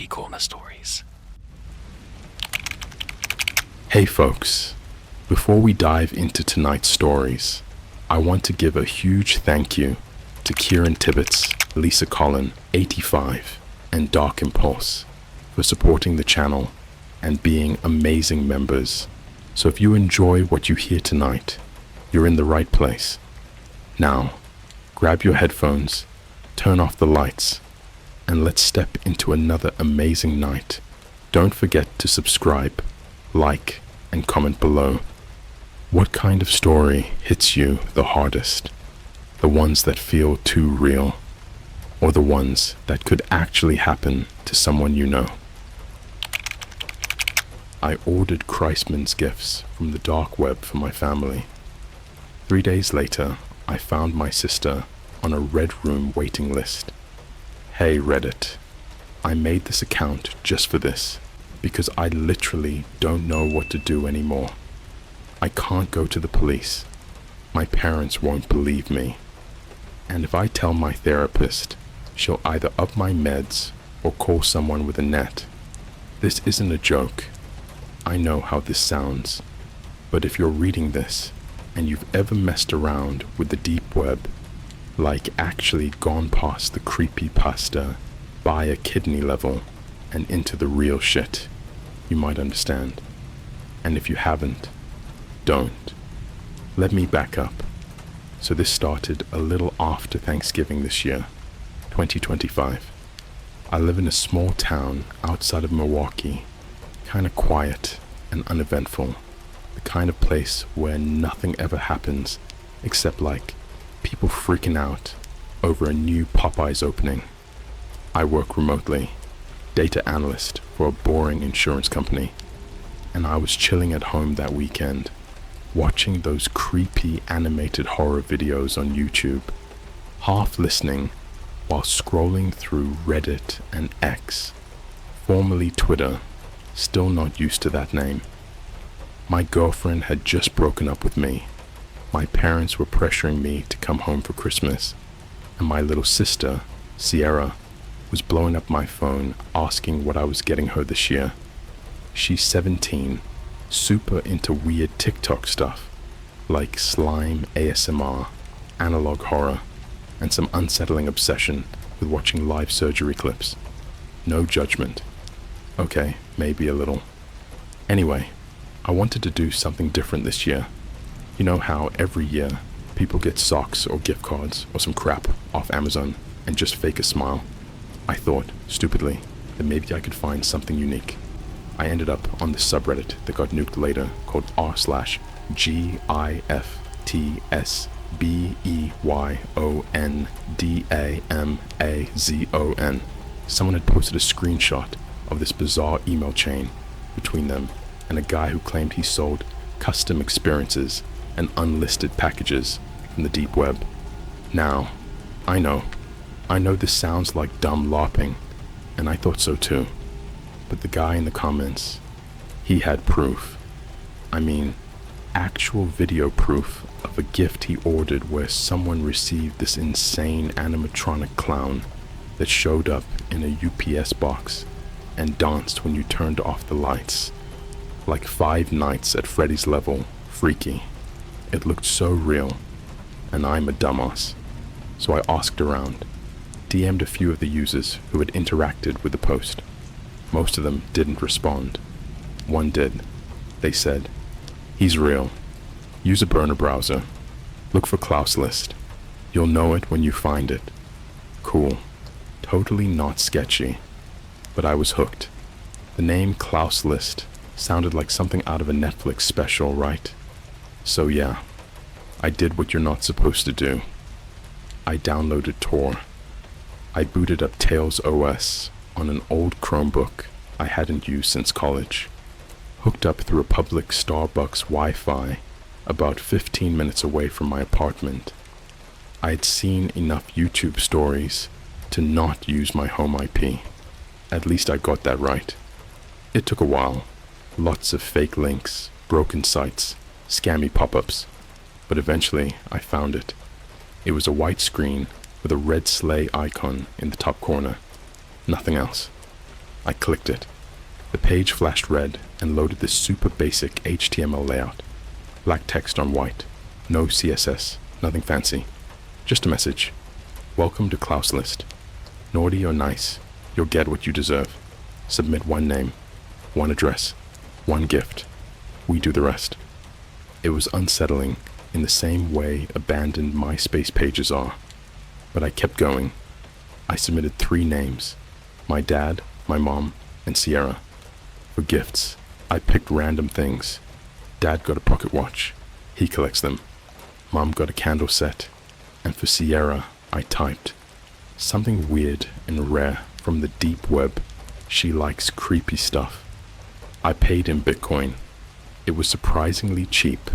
CreepyCorner stories. Hey folks, before we dive into tonight's stories, I want to give a huge thank you to Kieran Tibbetts, Lisa Collin, 85, and Dark Impulse for supporting the channel and being amazing members. So if you enjoy what you hear tonight, you're in the right place. Now, grab your headphones, turn off the lights, and let's step into another amazing night. Don't forget to subscribe, like, and comment below. What kind of story hits you the hardest? The ones that feel too real, or the ones that could actually happen to someone you know? I ordered Christmas gifts from the dark web for my family. 3 days later, I found my sister on a Red Room waiting list. Hey Reddit, I made this account just for this, because I literally don't know what to do anymore. I can't go to the police. My parents won't believe me. And if I tell my therapist, she'll either up my meds or call someone with a net. This isn't a joke. I know how this sounds, but if you're reading this and you've ever messed around with the deep web, like actually gone past the creepypasta by a kidney level and into the real shit, you might understand. And if you haven't, don't. Let me back up. So this started a little after Thanksgiving this year, 2025. I live in a small town outside of Milwaukee, kind of quiet and uneventful, the kind of place where nothing ever happens except like people freaking out over a new Popeyes opening. I work remotely, data analyst for a boring insurance company, and I was chilling at home that weekend, watching those creepy animated horror videos on YouTube, half listening while scrolling through Reddit and X, formerly Twitter, still not used to that name. My girlfriend had just broken up with me. My parents were pressuring me to come home for Christmas, and my little sister, Sierra, was blowing up my phone asking what I was getting her this year. She's 17, super into weird TikTok stuff, like slime ASMR, analog horror, and some unsettling obsession with watching live surgery clips. No judgment. Okay, maybe a little. Anyway, I wanted to do something different this year. You know how every year people get socks or gift cards or some crap off Amazon and just fake a smile? I thought, stupidly, that maybe I could find something unique. I ended up on this subreddit that got nuked later called r/GIFTSBEYONDAMAZON. Someone had posted a screenshot of this bizarre email chain between them and a guy who claimed he sold custom experiences and unlisted packages from the deep web. Now, I know this sounds like dumb LARPing, and I thought so too. But the guy in the comments, he had proof. I mean, actual video proof of a gift he ordered where someone received this insane animatronic clown that showed up in a UPS box and danced when you turned off the lights. Like Five Nights at Freddy's level, freaky. It looked so real, and I'm a dumbass. So I asked around, DM'd a few of the users who had interacted with the post. Most of them didn't respond. One did. They said, "He's real. Use a burner browser. Look for Klaus List. You'll know it when you find it." Cool. Totally not sketchy. But I was hooked. The name Klaus List sounded like something out of a Netflix special, right? So yeah, I did what you're not supposed to do. I downloaded Tor. I booted up Tails OS on an old Chromebook I hadn't used since college. Hooked up through a public Starbucks Wi-Fi about 15 minutes away from my apartment. I had seen enough YouTube stories to not use my home IP. At least I got that right. It took a while. Lots of fake links, broken sites, scammy pop-ups. But eventually I found it. It was a white screen with a red sleigh icon in the top corner. Nothing else. I clicked it. The page flashed red and loaded this super basic HTML layout. Black text on white. No CSS, nothing fancy. Just a message. Welcome to Klaus List. Naughty or nice, you'll get what you deserve. Submit one name, one address, one gift. We do the rest. It was unsettling in the same way abandoned MySpace pages are. But I kept going. I submitted 3 names. My dad, my mom, and Sierra. For gifts, I picked random things. Dad got a pocket watch. He collects them. Mom got a candle set. And for Sierra, I typed something weird and rare from the deep web. She likes creepy stuff. I paid in Bitcoin. It was surprisingly cheap,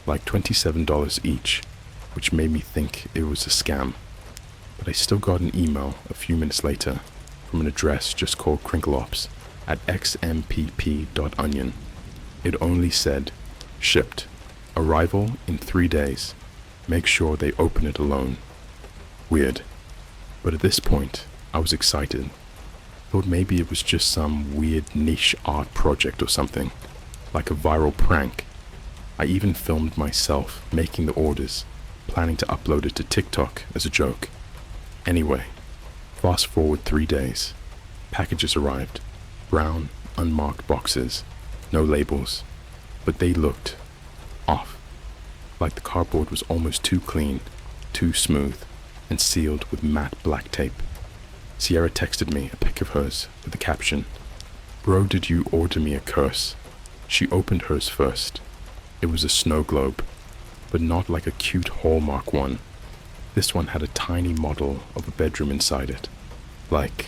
like $27 each, which made me think it was a scam. But I still got an email a few minutes later from an address just called crinkleops at xmpp.onion. It only said, shipped, arrival in 3 days. Make sure they open it alone. Weird. But at this point, I was excited. Thought maybe it was just some weird niche art project or something, like a viral prank. I even filmed myself making the orders, planning to upload it to TikTok as a joke. Anyway, fast forward 3 days. Packages arrived. Brown, unmarked boxes. No labels. But they looked off. Like the cardboard was almost too clean, too smooth, and sealed with matte black tape. Sierra texted me a pic of hers with the caption, "Bro, did you order me a curse?" She opened hers first. It was a snow globe, but not like a cute Hallmark one. This one had a tiny model of a bedroom inside it. Like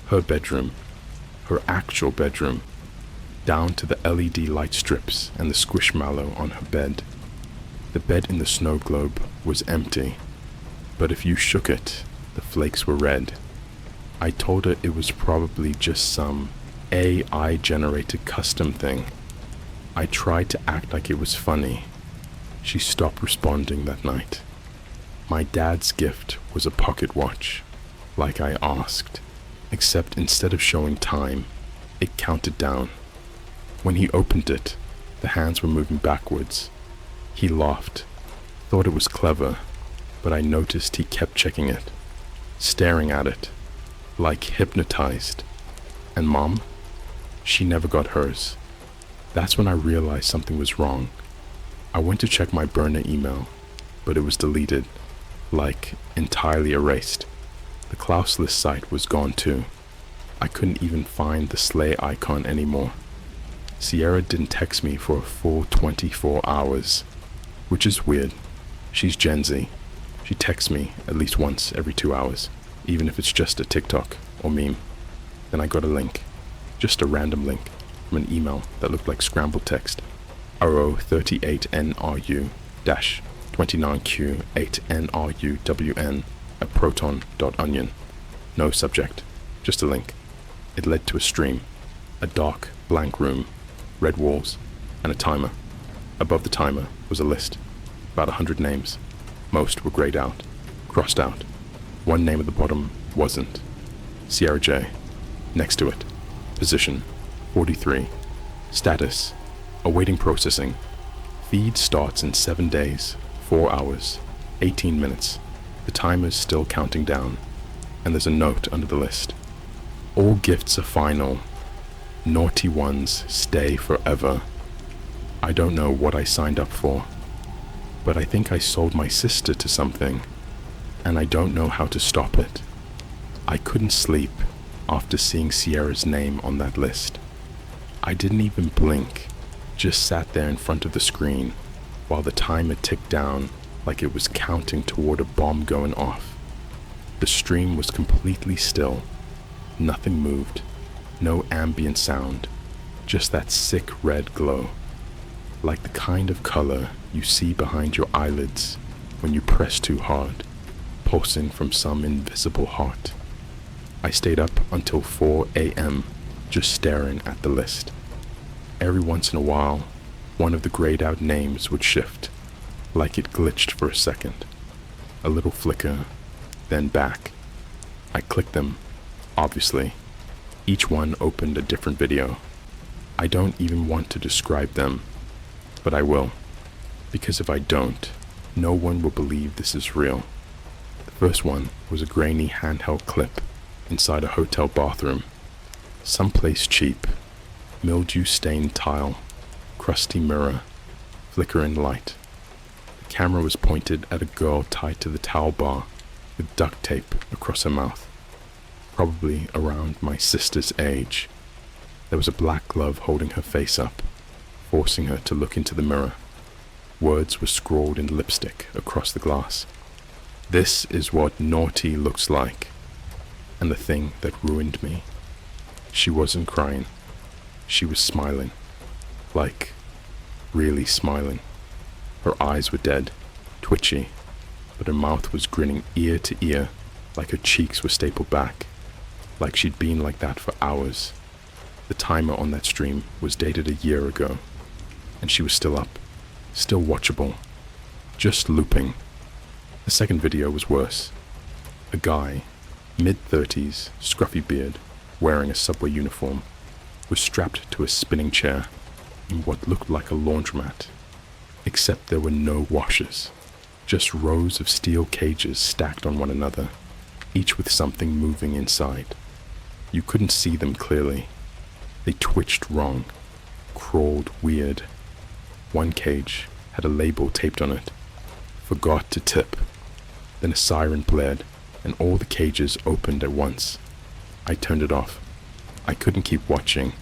her bedroom, her actual bedroom, down to the LED light strips and the squishmallow on her bed. The bed in the snow globe was empty, but if you shook it, the flakes were red. I told her it was probably just some AI-generated custom thing. I tried to act like it was funny. She stopped responding that night. My dad's gift was a pocket watch, like I asked, except instead of showing time, it counted down. When he opened it, the hands were moving backwards. He laughed, thought it was clever, but I noticed he kept checking it, staring at it, like hypnotized. And Mom? She never got hers. That's when I realized something was wrong. I went to check my burner email, but it was deleted, like entirely erased. The Klaus List site was gone too. I couldn't even find the sleigh icon anymore. Sierra didn't text me for a full 24 hours, which is weird. She's Gen Z. She texts me at least once every 2 hours, even if it's just a TikTok or meme. Then I got a link, just a random link, from an email that looked like scrambled text. RO38NRU-29Q8NRUWN at proton.onion. No subject, just a link. It led to a stream, a dark, blank room, red walls, and a timer. Above the timer was a list, about 100 names. Most were grayed out, crossed out. One name at the bottom wasn't. Sierra J. Next to it, position 43. Status, awaiting processing. Feed starts in 7 days, 4 hours, 18 minutes. The timer's still counting down, and there's a note under the list. All gifts are final. Naughty ones stay forever. I don't know what I signed up for, but I think I sold my sister to something, and I don't know how to stop it. I couldn't sleep after seeing Sierra's name on that list. I didn't even blink, just sat there in front of the screen while the timer ticked down like it was counting toward a bomb going off. The stream was completely still. Nothing moved, no ambient sound, just that sick red glow, like the kind of color you see behind your eyelids when you press too hard, pulsing from some invisible heart. I stayed up until 4 a.m. just staring at the list. Every once in a while, one of the grayed out names would shift, like it glitched for a second. A little flicker, then back. I clicked them, obviously. Each one opened a different video. I don't even want to describe them, but I will, because if I don't, no one will believe this is real. The first one was a grainy handheld clip inside a hotel bathroom. Someplace cheap, mildew-stained tile, crusty mirror, flickering light. The camera was pointed at a girl tied to the towel bar with duct tape across her mouth, probably around my sister's age. There was a black glove holding her face up, forcing her to look into the mirror. Words were scrawled in lipstick across the glass. This is what naughty looks like. And the thing that ruined me. She wasn't crying. She was smiling. Like, really smiling. Her eyes were dead, twitchy, but her mouth was grinning ear to ear, like her cheeks were stapled back, like she'd been like that for hours. The timer on that stream was dated a year ago, and she was still up, still watchable, just looping. The second video was worse. A guy, mid-30s, scruffy beard, wearing a subway uniform, was strapped to a spinning chair in what looked like a laundromat, except there were no washers, just rows of steel cages stacked on one another, each with something moving inside. You couldn't see them clearly. They twitched wrong, crawled weird. One cage had a label taped on it, "Forgot to tip." Then a siren blared, and all the cages opened at once. I turned it off. I couldn't keep watching.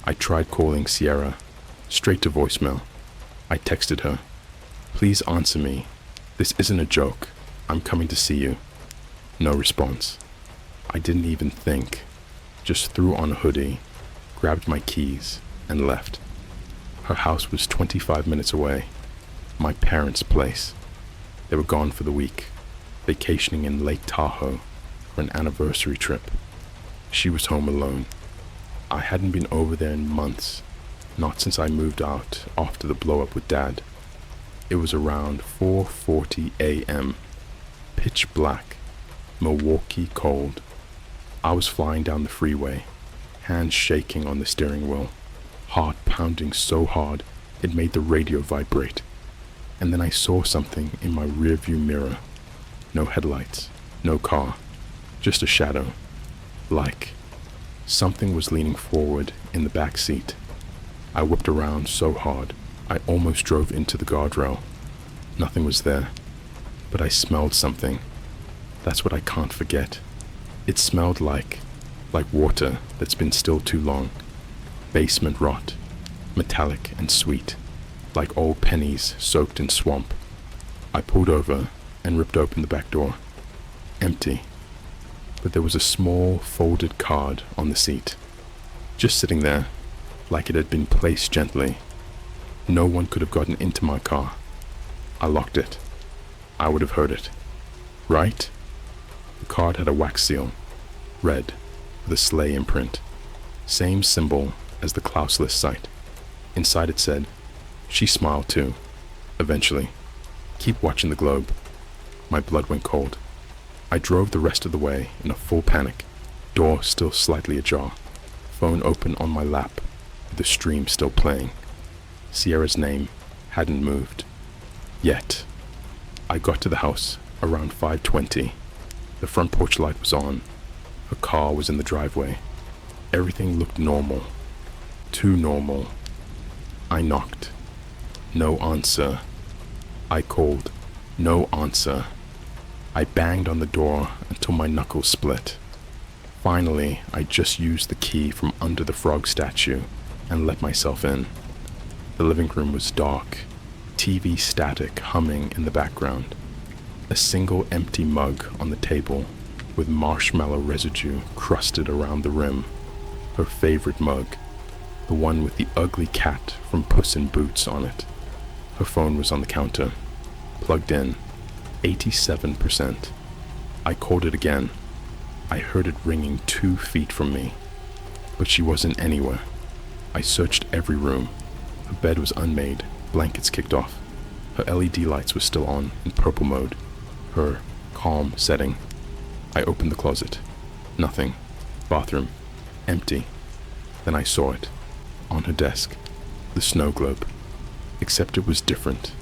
I tried calling Sierra, straight to voicemail. I texted her, "Please answer me. This isn't a joke. I'm coming to see you." No response. I didn't even think. Just threw on a hoodie, grabbed my keys, and left. Her house was 25 minutes away. My parents' place. They were gone for the week, vacationing in Lake Tahoe for an anniversary trip. She was home alone. I hadn't been over there in months, not since I moved out after the blow-up with Dad. It was around 4:40 a.m., pitch black, Milwaukee cold. I was flying down the freeway, hands shaking on the steering wheel, heart pounding so hard it made the radio vibrate. And then I saw something in my rearview mirror. No headlights, no car, just a shadow. Like something was leaning forward in the back seat. I whipped around so hard, I almost drove into the guardrail. Nothing was there, but I smelled something. That's what I can't forget. It smelled like water that's been still too long. Basement rot, metallic and sweet, like old pennies soaked in swamp. I pulled over and ripped open the back door. Empty. But there was a small folded card on the seat, just sitting there, like it had been placed gently. No one could have gotten into my car. I locked it. I would have heard it. Right? The card had a wax seal, red, with a sleigh imprint. Same symbol as the Klausless site. Inside it said, "She smiled too. Eventually. Keep watching the globe." My blood went cold. I drove the rest of the way in a full panic, door still slightly ajar, phone open on my lap, with the stream still playing. Sierra's name hadn't moved. Yet. I got to the house around 5:20. The front porch light was on. Her car was in the driveway. Everything looked normal. Too normal. I knocked. No answer. I called. No answer. I banged on the door until my knuckles split. Finally, I just used the key from under the frog statue and let myself in. The living room was dark, TV static humming in the background. A single empty mug on the table with marshmallow residue crusted around the rim. Her favorite mug, the one with the ugly cat from Puss in Boots on it. Her phone was on the counter, plugged in, 87%. I called it again. I heard it ringing 2 feet from me, but she wasn't anywhere. I searched every room. Her bed was unmade, blankets kicked off. Her LED lights were still on in purple mode, her calm setting. I opened the closet. Nothing. Bathroom. Empty. Then I saw it. On her desk. The snow globe. Except it was different.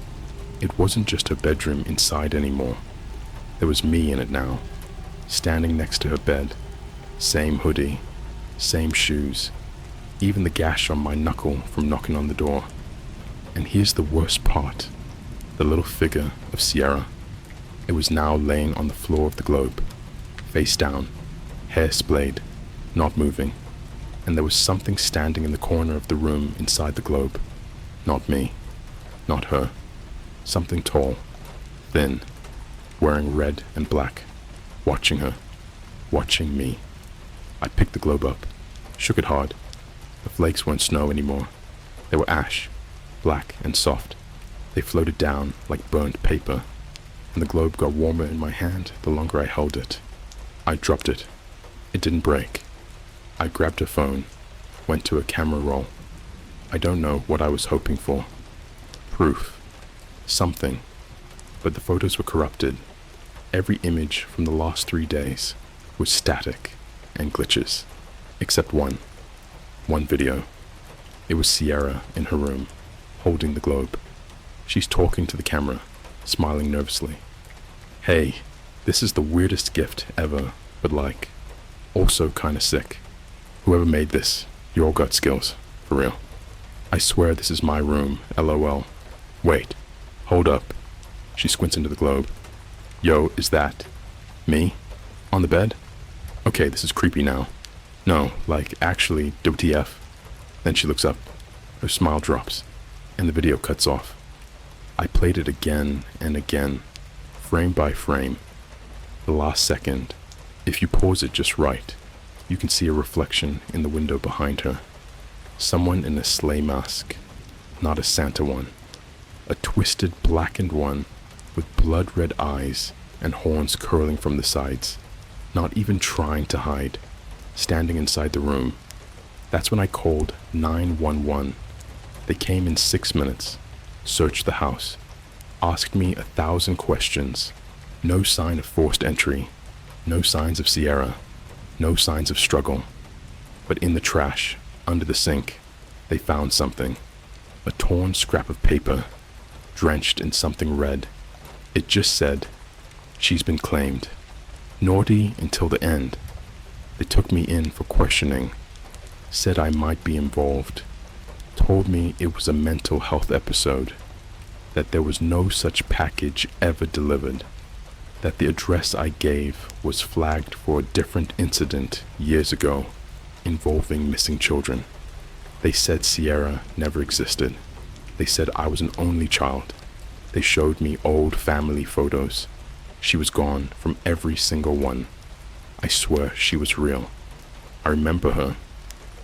It wasn't just her bedroom inside anymore. There was me in it now. Standing next to her bed. Same hoodie. Same shoes. Even the gash on my knuckle from knocking on the door. And here's the worst part. The little figure of Sierra. It was now laying on the floor of the globe. Face down. Hair splayed. Not moving. And there was something standing in the corner of the room inside the globe. Not me. Not her. Something tall. Thin. Wearing red and black. Watching her. Watching me. I picked the globe up. Shook it hard. The flakes weren't snow anymore. They were ash. Black and soft. They floated down like burnt paper. And the globe got warmer in my hand the longer I held it. I dropped it. It didn't break. I grabbed her phone. Went to a camera roll. I don't know what I was hoping for. Proof. Something. But the photos were corrupted. Every image from the last 3 days was static and glitches. Except one. One video. It was Sierra in her room, holding the globe. She's talking to the camera, smiling nervously. Hey, this is the weirdest gift ever, but like, also kinda sick. Whoever made this, you all got skills, for real. I swear this is my room, LOL. Wait, hold up. She squints into the globe. Yo, is that me? On the bed? Okay, this is creepy now. No, like, actually, WTF. Then she looks up. Her smile drops, and the video cuts off. I played it again and again, frame by frame. The last second, if you pause it just right, you can see a reflection in the window behind her. Someone in a sleigh mask, not a Santa one. A twisted blackened one with blood-red eyes and horns curling from the sides, not even trying to hide, standing inside the room. That's when I called 911. They came in 6 minutes, searched the house, asked me 1,000 questions. No sign of forced entry, no signs of Sierra, no signs of struggle. But in the trash, under the sink, they found something. A torn scrap of paper, drenched in something red. It just said, "She's been claimed." Naughty until the end. They took me in for questioning, said I might be involved, told me it was a mental health episode, that there was no such package ever delivered, that the address I gave was flagged for a different incident years ago involving missing children. They said Sierra never existed. They said I was an only child. They showed me old family photos. She was gone from every single one. I swear she was real. I remember her.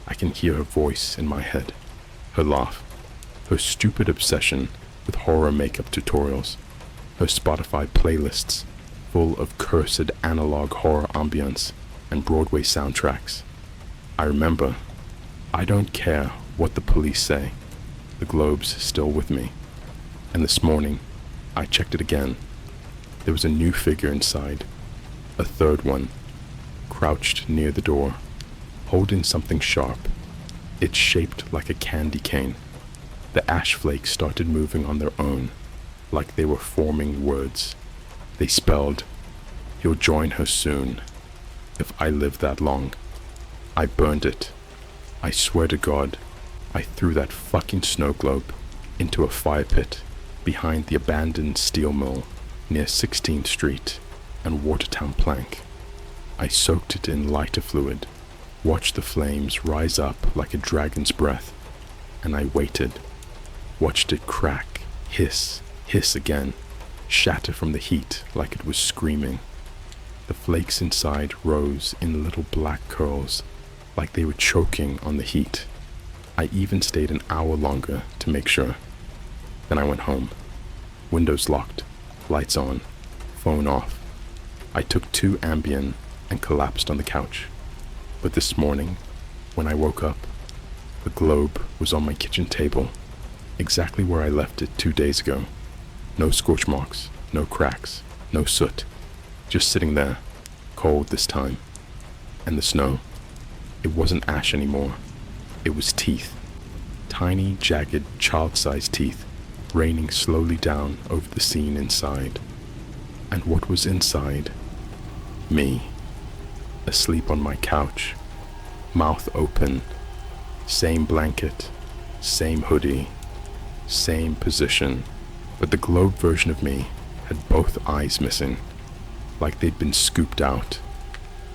I can hear her voice in my head, her laugh, her stupid obsession with horror makeup tutorials, her Spotify playlists full of cursed analog horror ambience and Broadway soundtracks. I remember. I don't care what the police say. The globe's still with me. And this morning, I checked it again. There was a new figure inside, a third one, crouched near the door, holding something sharp. It's shaped like a candy cane. The ash flakes started moving on their own, like they were forming words. They spelled, "He'll join her soon, if I live that long." I burned it. I swear to God, I threw that fucking snow globe into a fire pit behind the abandoned steel mill near 16th Street and Watertown Plank. I soaked it in lighter fluid, watched the flames rise up like a dragon's breath, and I waited, watched it crack, hiss, hiss again, shatter from the heat like it was screaming. The flakes inside rose in little black curls, like they were choking on the heat. I even stayed an hour longer to make sure. Then I went home. Windows locked, lights on, phone off. I took 2 Ambien and collapsed on the couch. But this morning, when I woke up, the globe was on my kitchen table, exactly where I left it 2 days ago. No scorch marks, no cracks, no soot. Just sitting there, cold this time. And the snow. It wasn't ash anymore. It was teeth. Tiny, jagged, child-sized teeth raining slowly down over the scene inside. And what was inside? Me. Asleep on my couch. Mouth open. Same blanket. Same hoodie. Same position. But the globe version of me had both eyes missing. Like they'd been scooped out.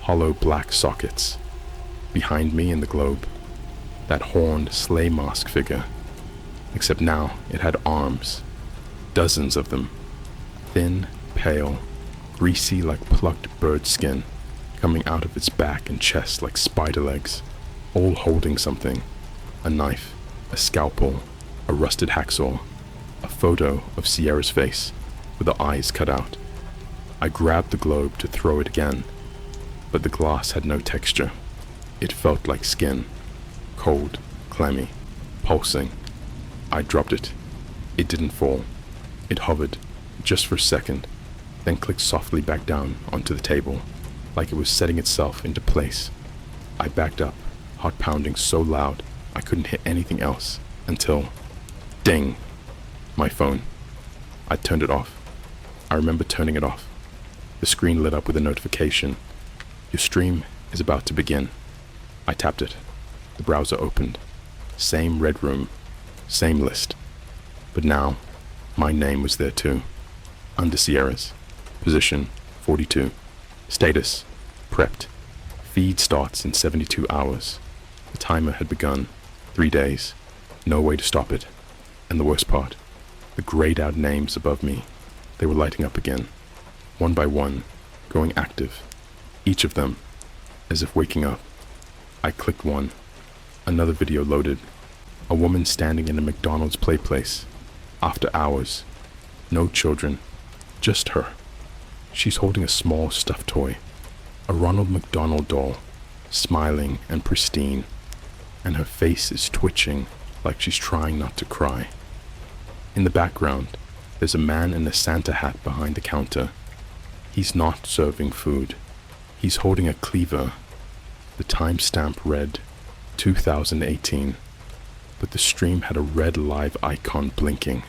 Hollow black sockets. Behind me in the globe, that horned sleigh mask figure. Except now it had arms. Dozens of them. Thin, pale, greasy like plucked bird skin, coming out of its back and chest like spider legs, all holding something. A knife, a scalpel, a rusted hacksaw, a photo of Sierra's face with the eyes cut out. I grabbed the globe to throw it again, but the glass had no texture. It felt like skin, cold, clammy, pulsing. I dropped it. It didn't fall. It hovered, just for a second, then clicked softly back down onto the table, like it was setting itself into place. I backed up, heart pounding so loud I couldn't hit anything else, until, ding, my phone. I turned it off. I remember turning it off. The screen lit up with a notification. Your stream is about to begin. I tapped it. The browser opened. Same red room, same list. But now, my name was there too. Under Sierra's. Position 42. Status prepped. Feed starts in 72 hours. The timer had begun. 3 days. No way to stop it. And the worst part, the grayed out names above me. They were lighting up again. One by one, going active. Each of them, as if waking up. I clicked one. Another video loaded. A woman standing in a McDonald's play place. After hours. No children. Just her. She's holding a small stuffed toy. A Ronald McDonald doll. Smiling and pristine. And her face is twitching like she's trying not to cry. In the background, there's a man in a Santa hat behind the counter. He's not serving food. He's holding a cleaver. The timestamp read 2018, but the stream had a red live icon blinking,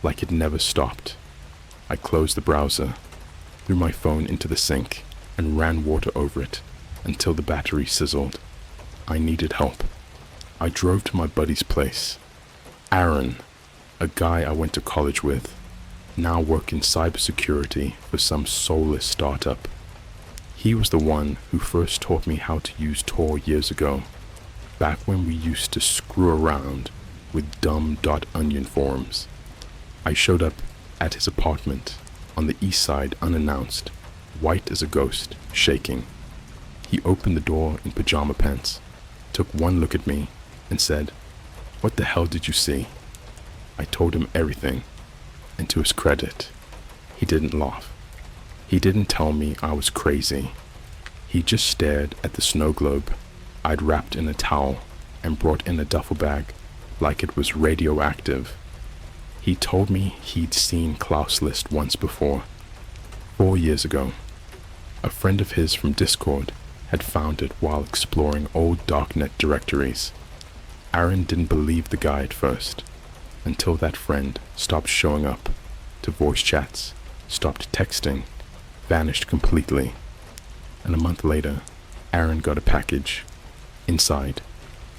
like it never stopped. I closed the browser, threw my phone into the sink, and ran water over it until the battery sizzled. I needed help. I drove to my buddy's place. Aaron, a guy I went to college with, now worked in cybersecurity for some soulless startup. He was the one who first taught me how to use Tor years ago, back when we used to screw around with dumb .onion forums. I showed up at his apartment on the east side unannounced, white as a ghost, shaking. He opened the door in pajama pants, took one look at me, and said, "What the hell did you see?" I told him everything, and to his credit, he didn't laugh. He didn't tell me I was crazy. He just stared at the snow globe I'd wrapped in a towel and brought in a duffel bag like it was radioactive. He told me he'd seen Klaus List once before, 4 years ago. A friend of his from Discord had found it while exploring old darknet directories. Aaron didn't believe the guy at first, until that friend stopped showing up to voice chats, stopped texting, vanished completely. And a month later, Aaron got a package. Inside,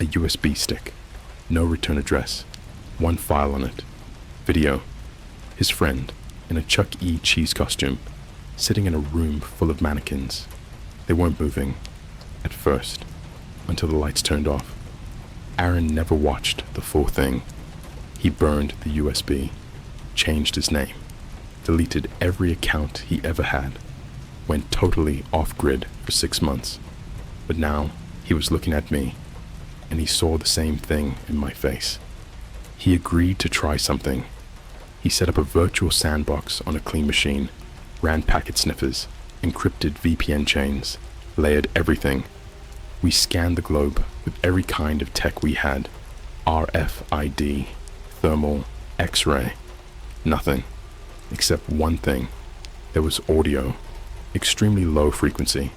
a USB stick, no return address, one file on it. Video. His friend, in a Chuck E. Cheese costume, sitting in a room full of mannequins. They weren't moving, at first, until the lights turned off. Aaron never watched the full thing. He burned the USB, changed his name, deleted every account he ever had, went totally off-grid for 6 months. But now, he was looking at me, and he saw the same thing in my face. He agreed to try something. He set up a virtual sandbox on a clean machine, ran packet sniffers, encrypted VPN chains, layered everything. We scanned the globe with every kind of tech we had. RFID, thermal, X-ray. Nothing. Except one thing. There was audio. Extremely low frequency.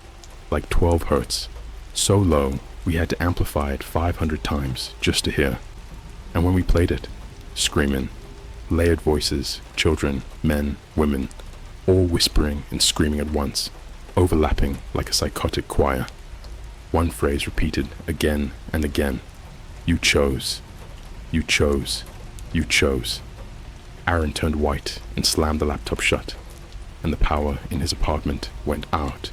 Like 12 hertz. So low, We had to amplify it 500 times just to hear. And when we played it, screaming, layered voices, children, men, women, all whispering and screaming at once, overlapping like a psychotic choir. One phrase repeated again and again. You chose. You chose. You chose. Aaron turned white and slammed the laptop shut, and the power in his apartment went out.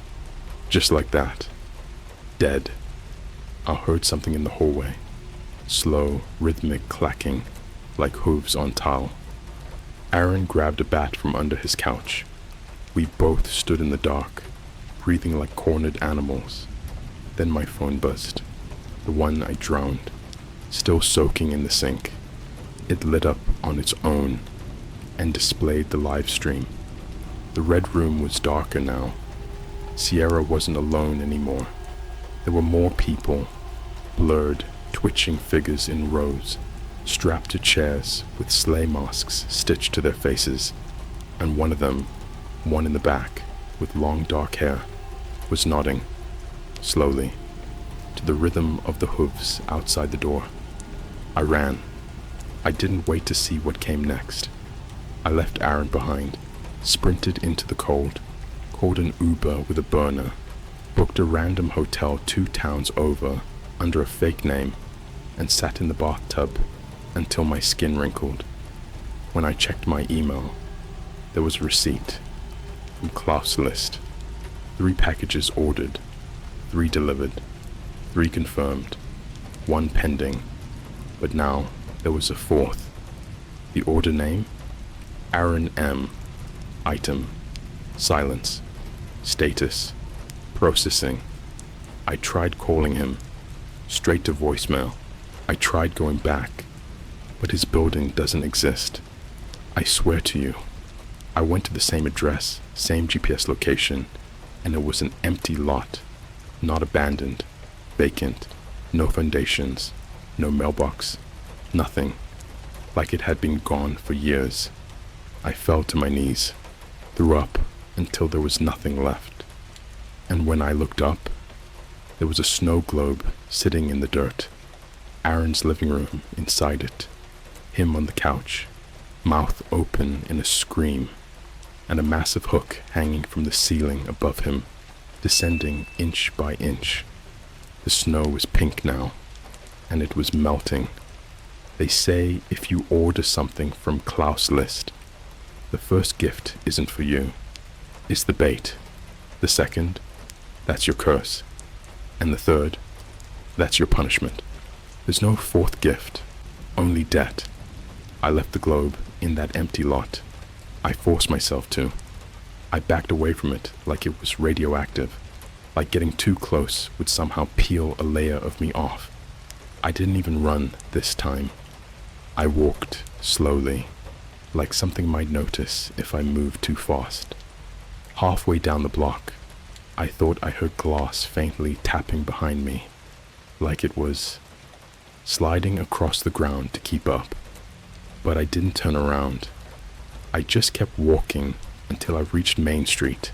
Just like that. Dead. I heard something in the hallway. Slow, rhythmic clacking, like hooves on tile. Aaron grabbed a bat from under his couch. We both stood in the dark, breathing like cornered animals. Then my phone buzzed. The one I drowned, still soaking in the sink. It lit up on its own and displayed the live stream. The red room was darker now. Sierra wasn't alone anymore. There were more people, blurred, twitching figures in rows, strapped to chairs with sleigh masks stitched to their faces, and one of them, one in the back, with long dark hair, was nodding, slowly, to the rhythm of the hooves outside the door. I ran. I didn't wait to see what came next. I left Aaron behind, sprinted into the cold, called an Uber with a burner, booked a random hotel 2 towns over under a fake name, and sat in the bathtub until my skin wrinkled. When I checked my email, there was a receipt from Klaus List. 3 packages ordered, 3 delivered, 3 confirmed, 1 pending, but now there was a 4th. The order name? Aaron M. Item. Silence. Status. Processing. I tried calling him. Straight to voicemail. I tried going back, but his building doesn't exist. I swear to you, I went to the same address, same GPS location, and it was an empty lot, not abandoned, vacant, no foundations, no mailbox, nothing, like it had been gone for years. I fell to my knees, threw up until there was nothing left, and when I looked up, there was a snow globe sitting in the dirt. Aaron's living room inside it, him on the couch, mouth open in a scream, and a massive hook hanging from the ceiling above him, descending inch by inch. The snow was pink now, and it was melting. They say if you order something from Klaus List, the first gift isn't for you, it's the bait. The second, that's your curse. And the third, that's your punishment. There's no 4th gift, only debt. I left the globe in that empty lot. I forced myself to. I backed away from it like it was radioactive, like getting too close would somehow peel a layer of me off. I didn't even run this time. I walked slowly, like something might notice if I moved too fast. Halfway down the block, I thought I heard glass faintly tapping behind me, like it was sliding across the ground to keep up. But I didn't turn around. I just kept walking until I reached Main Street,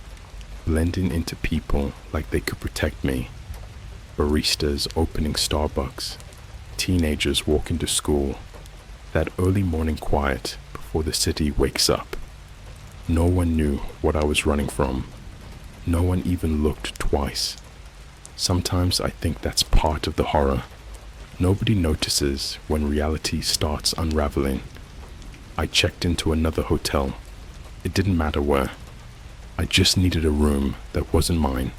blending into people like they could protect me. Baristas opening Starbucks, teenagers walking to school, that early morning quiet before the city wakes up. No one knew what I was running from. No one even looked twice. Sometimes I think that's part of the horror. Nobody notices when reality starts unraveling. I checked into another hotel. It didn't matter where. I just needed a room that wasn't mine.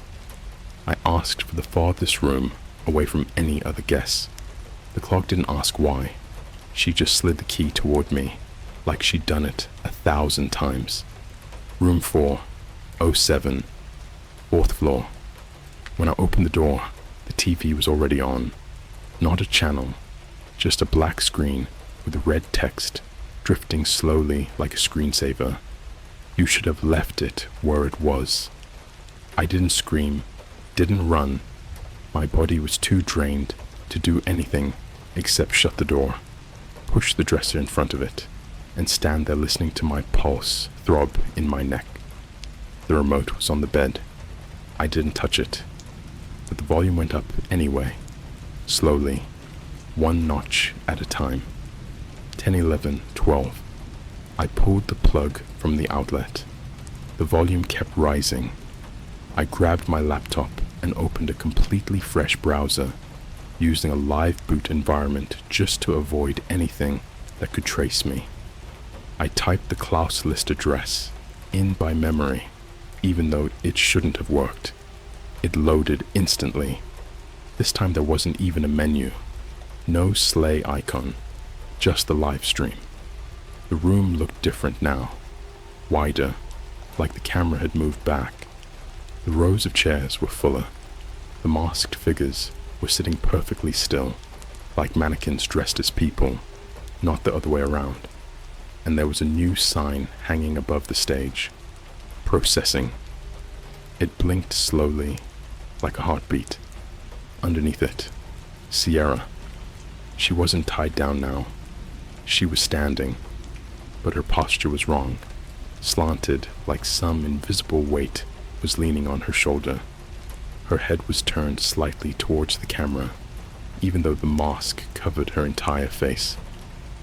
I asked for the farthest room away from any other guests. The clerk didn't ask why. She just slid the key toward me, like she'd done it 1,000 times. Room 407, 4th floor. When I opened the door, the TV was already on. Not a channel, just a black screen with red text drifting slowly like a screensaver. You should have left it where it was. I didn't scream, didn't run. My body was too drained to do anything except shut the door, push the dresser in front of it, and stand there listening to my pulse throb in my neck. The remote was on the bed. I didn't touch it, but the volume went up anyway. slowly, one notch at a time. 10, 11, 12. I pulled the plug from the outlet. The volume kept rising. I grabbed my laptop and opened a completely fresh browser, using a live boot environment just to avoid anything that could trace me. I typed the Klaus list address in by memory, even though it shouldn't have worked. It loaded instantly. This time there wasn't even a menu. No sleigh icon, just the live stream. The room looked different now, wider, like the camera had moved back. The rows of chairs were fuller. The masked figures were sitting perfectly still, like mannequins dressed as people, not the other way around. And there was a new sign hanging above the stage. Processing. It blinked slowly, like a heartbeat. Underneath it, Sierra. She wasn't tied down now. She was standing, but her posture was wrong, slanted like some invisible weight was leaning on her shoulder. Her head was turned slightly towards the camera, even though the mask covered her entire face.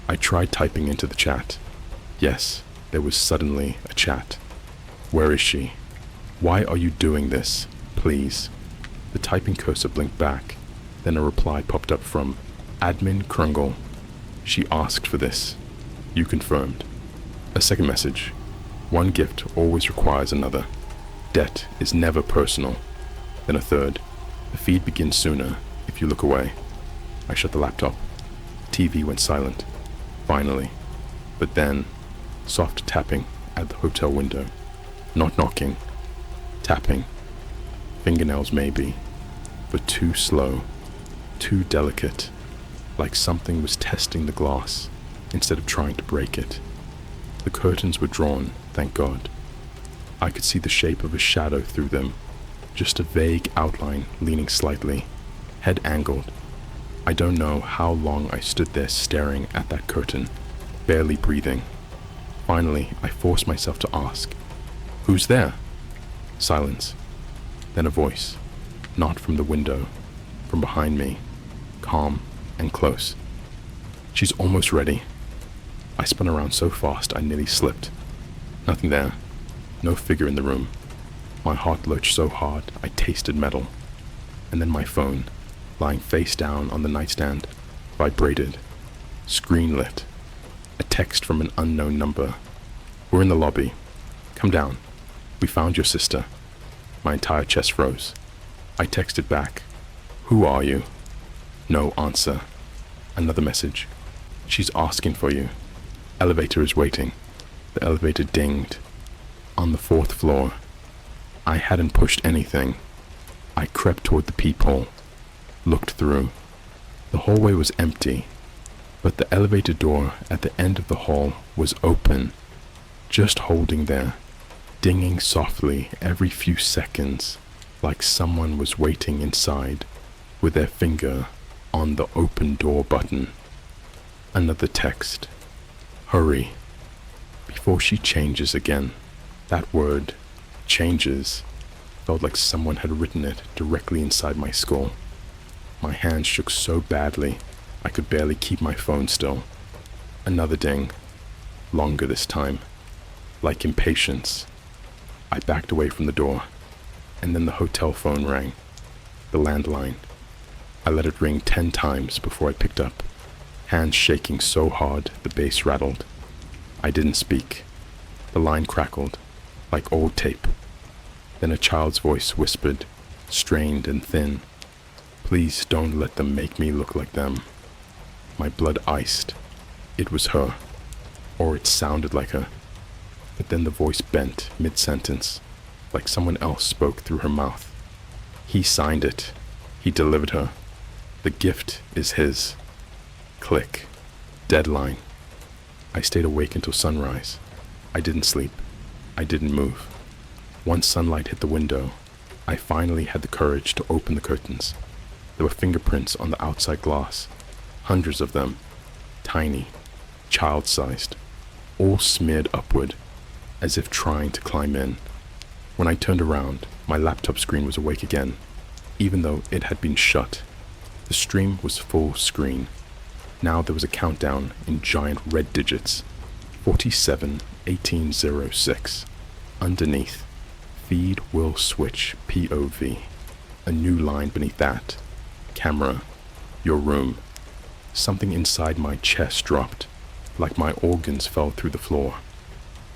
I tried typing into the chat. Yes, there was suddenly a chat. Where is she? Why are you doing this? Please. The typing cursor blinked back, then a reply popped up from Admin Krungle. She asked for this. You confirmed. A second message. One gift always requires another. Debt is never personal. Then a third. The feed begins sooner if you look away. I shut the laptop. TV went silent. Finally. But then, soft tapping at the hotel window. Not knocking. Tapping. Fingernails maybe, but too slow, too delicate, like something was testing the glass instead of trying to break it. The curtains were drawn, thank God. I could see the shape of a shadow through them, just a vague outline leaning slightly, head angled. I don't know how long I stood there staring at that curtain, barely breathing. Finally, I forced myself to ask, "Who's there?" Silence. Then a voice, not from the window, from behind me, calm and close. "She's almost ready." I spun around so fast I nearly slipped. Nothing there. No figure in the room. My heart lurched so hard I tasted metal. And then my phone, lying face down on the nightstand, vibrated. Screen lit. A text from an unknown number. "We're in the lobby. Come down. We found your sister." My entire chest froze. I texted back. "Who are you?" No answer. Another message. "She's asking for you. Elevator is waiting." The elevator dinged. On the 4th floor. I hadn't pushed anything. I crept toward the peephole. Looked through. The hallway was empty, but the elevator door at the end of the hall was open, just holding there, dinging softly every few seconds, like someone was waiting inside with their finger on the open door button. Another text. "Hurry." Before she changes again. That word, changes, felt like someone had written it directly inside my skull. My hands shook so badly I could barely keep my phone still. Another ding. Longer this time. Like impatience. I backed away from the door, and then the hotel phone rang. The landline. I let it ring 10 times before I picked up, hands shaking so hard the bass rattled. I didn't speak. The line crackled, like old tape. Then a child's voice whispered, strained and thin, "Please don't let them make me look like them." My blood iced. It was her, or it sounded like her. But then the voice bent mid-sentence, like someone else spoke through her mouth. He signed it. He delivered her. The gift is his. Click. Deadline. I stayed awake until sunrise. I didn't sleep. I didn't move. Once sunlight hit the window, I finally had the courage to open the curtains. There were fingerprints on the outside glass, hundreds of them, tiny, child-sized, all smeared upward, as if trying to climb in. When I turned around, my laptop screen was awake again, even though it had been shut. The stream was full screen. Now there was a countdown in giant red digits. 471806. Underneath, feed will switch POV. A new line beneath that. Camera, your room. Something inside my chest dropped, like my organs fell through the floor.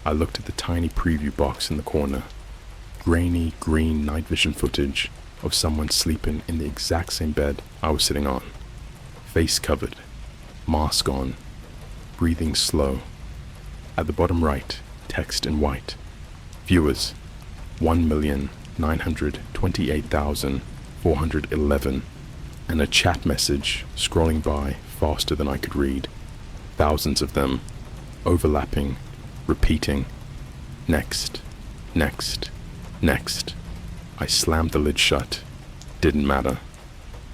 I looked at the tiny preview box in the corner. Grainy green night vision footage of someone sleeping in the exact same bed I was sitting on. Face covered, mask on, breathing slow. At the bottom right, text in white. Viewers, 1,928,411. And a chat message scrolling by faster than I could read. Thousands of them, overlapping, repeating. Next, next, next. I slammed the lid shut. Didn't matter.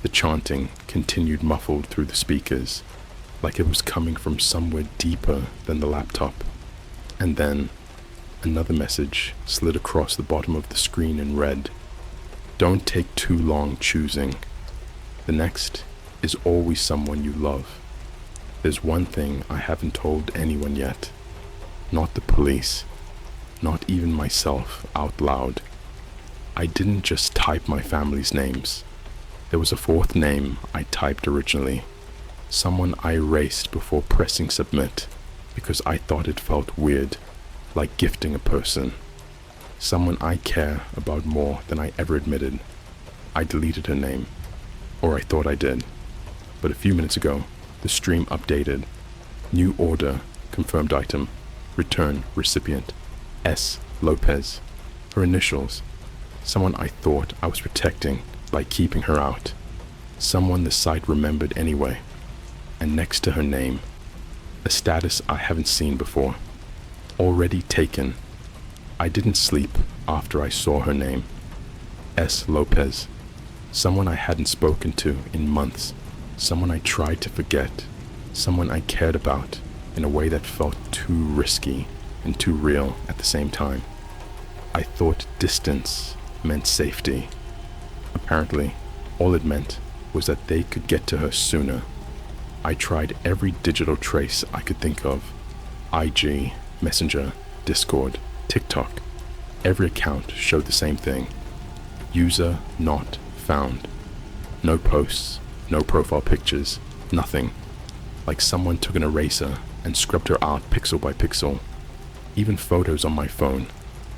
The chanting continued muffled through the speakers, like it was coming from somewhere deeper than the laptop. And then, another message slid across the bottom of the screen in red. Don't take too long choosing. The next is always someone you love. There's one thing I haven't told anyone yet. Not the police. Not even myself out loud. I didn't just type my family's names. There was a fourth name I typed originally. Someone I erased before pressing submit because I thought it felt weird, like gifting a person. Someone I care about more than I ever admitted. I deleted her name. Or I thought I did. But a few minutes ago, the stream updated. New order, confirmed item, return recipient, S. Lopez. Her initials. Someone I thought I was protecting by keeping her out. Someone the site remembered anyway. And next to her name, a status I haven't seen before. Already taken. I didn't sleep after I saw her name. S. Lopez. Someone I hadn't spoken to in months. Someone I tried to forget. Someone I cared about in a way that felt too risky and too real at the same time. I thought distance meant safety. Apparently, all it meant was that they could get to her sooner. I tried every digital trace I could think of. IG, Messenger, Discord, TikTok. Every account showed the same thing. User not found. No posts, no profile pictures, nothing. Like someone took an eraser and scrubbed her out pixel by pixel. Even photos on my phone,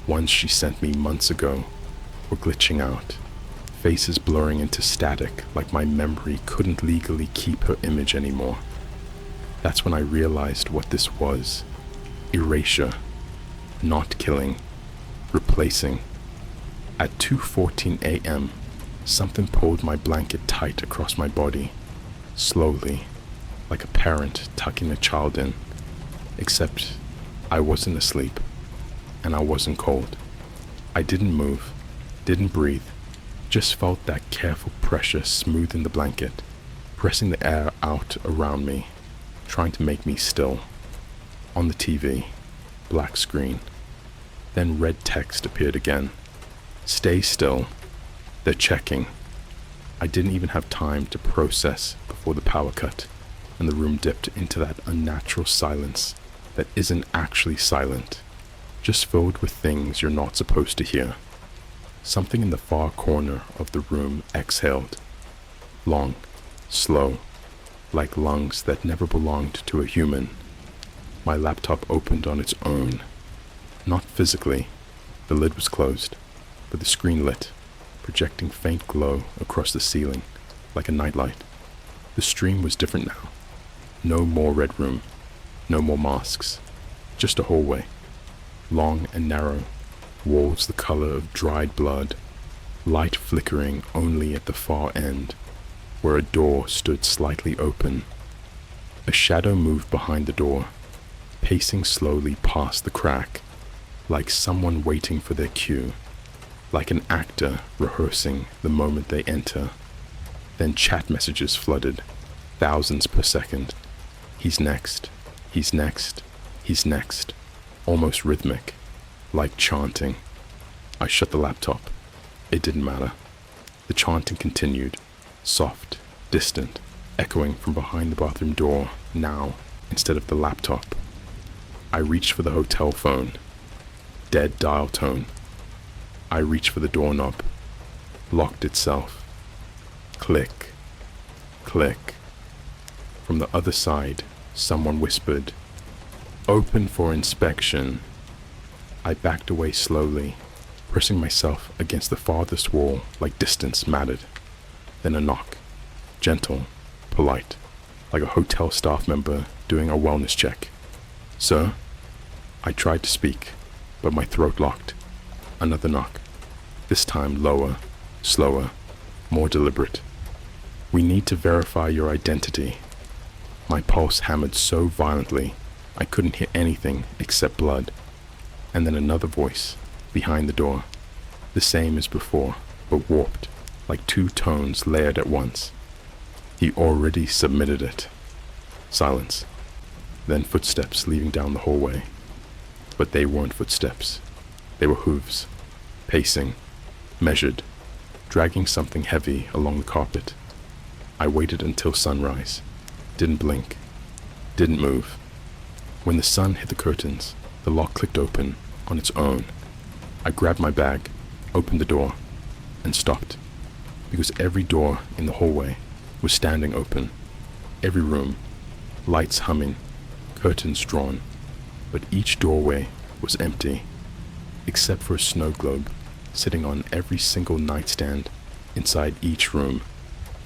ones she sent me months ago, were glitching out. Faces blurring into static like my memory couldn't legally keep her image anymore. That's when I realized what this was. Erasure. Not killing. Replacing. At 2:14 a.m., something pulled my blanket tight across my body. Slowly, like a parent tucking a child in. Except I wasn't asleep, and I wasn't cold. I didn't move, didn't breathe, just felt that careful pressure smoothing the blanket, pressing the air out around me, trying to make me still. On the TV, black screen. Then red text appeared again. Stay still. They're checking. I didn't even have time to process before the power cut, and the room dipped into that unnatural silence that isn't actually silent, just filled with things you're not supposed to hear. Something in the far corner of the room exhaled. Long, slow, like lungs that never belonged to a human. My laptop opened on its own. Not physically. The lid was closed, but the screen lit, projecting faint glow across the ceiling, like a nightlight. The stream was different now. No more red room. No more masks. Just a hallway. Long and narrow. Walls the color of dried blood. Light flickering only at the far end, where a door stood slightly open. A shadow moved behind the door, pacing slowly past the crack, like someone waiting for their cue, like an actor rehearsing the moment they enter. Then chat messages flooded, thousands per second. He's next, he's next, he's next, almost rhythmic, like chanting. I shut the laptop. It didn't matter. The chanting continued, soft, distant, echoing from behind the bathroom door now instead of the laptop. I reached for the hotel phone. Dead dial tone. I reached for the doorknob. Locked itself. Click. Click. From the other side, someone whispered, "Open for inspection." I backed away slowly, pressing myself against the farthest wall like distance mattered. Then a knock. Gentle, polite, like a hotel staff member doing a wellness check. "Sir?" I tried to speak, but my throat locked. Another knock. This time lower, slower, more deliberate. "We need to verify your identity." My pulse hammered so violently I couldn't hear anything except blood. And then another voice, behind the door. The same as before, but warped, like two tones layered at once. He already submitted it. Silence. Then footsteps leading down the hallway. But they weren't footsteps. They were hooves, pacing, measured, dragging something heavy along the carpet. I waited until sunrise. Didn't blink. Didn't move. When the sun hit the curtains, the lock clicked open on its own. I grabbed my bag, opened the door, and stopped, because every door in the hallway was standing open. Every room, lights humming, curtains drawn, but each doorway was empty, except for a snow globe sitting on every single nightstand inside each room,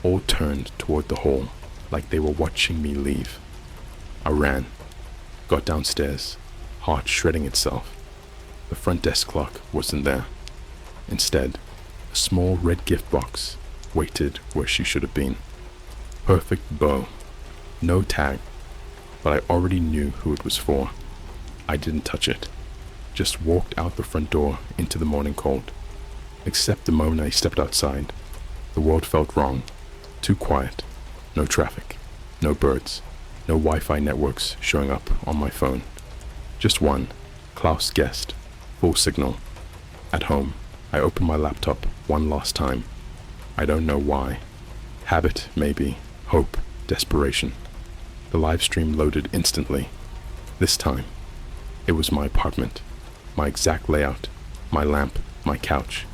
all turned toward the hall like they were watching me leave. I ran, got downstairs, heart shredding itself. The front desk clock wasn't there. Instead, a small red gift box waited where she should have been. Perfect bow. No tag, but I already knew who it was for. I didn't touch it. Just walked out the front door into the morning cold. Except the moment I stepped outside, the world felt wrong. Too quiet. No traffic. No birds. No Wi-Fi networks showing up on my phone. Just one, Klaus guest, full signal. At home, I opened my laptop one last time. I don't know why. Habit, maybe. Hope. Desperation. The live stream loaded instantly. This time, it was my apartment. My exact layout. My lamp. My couch.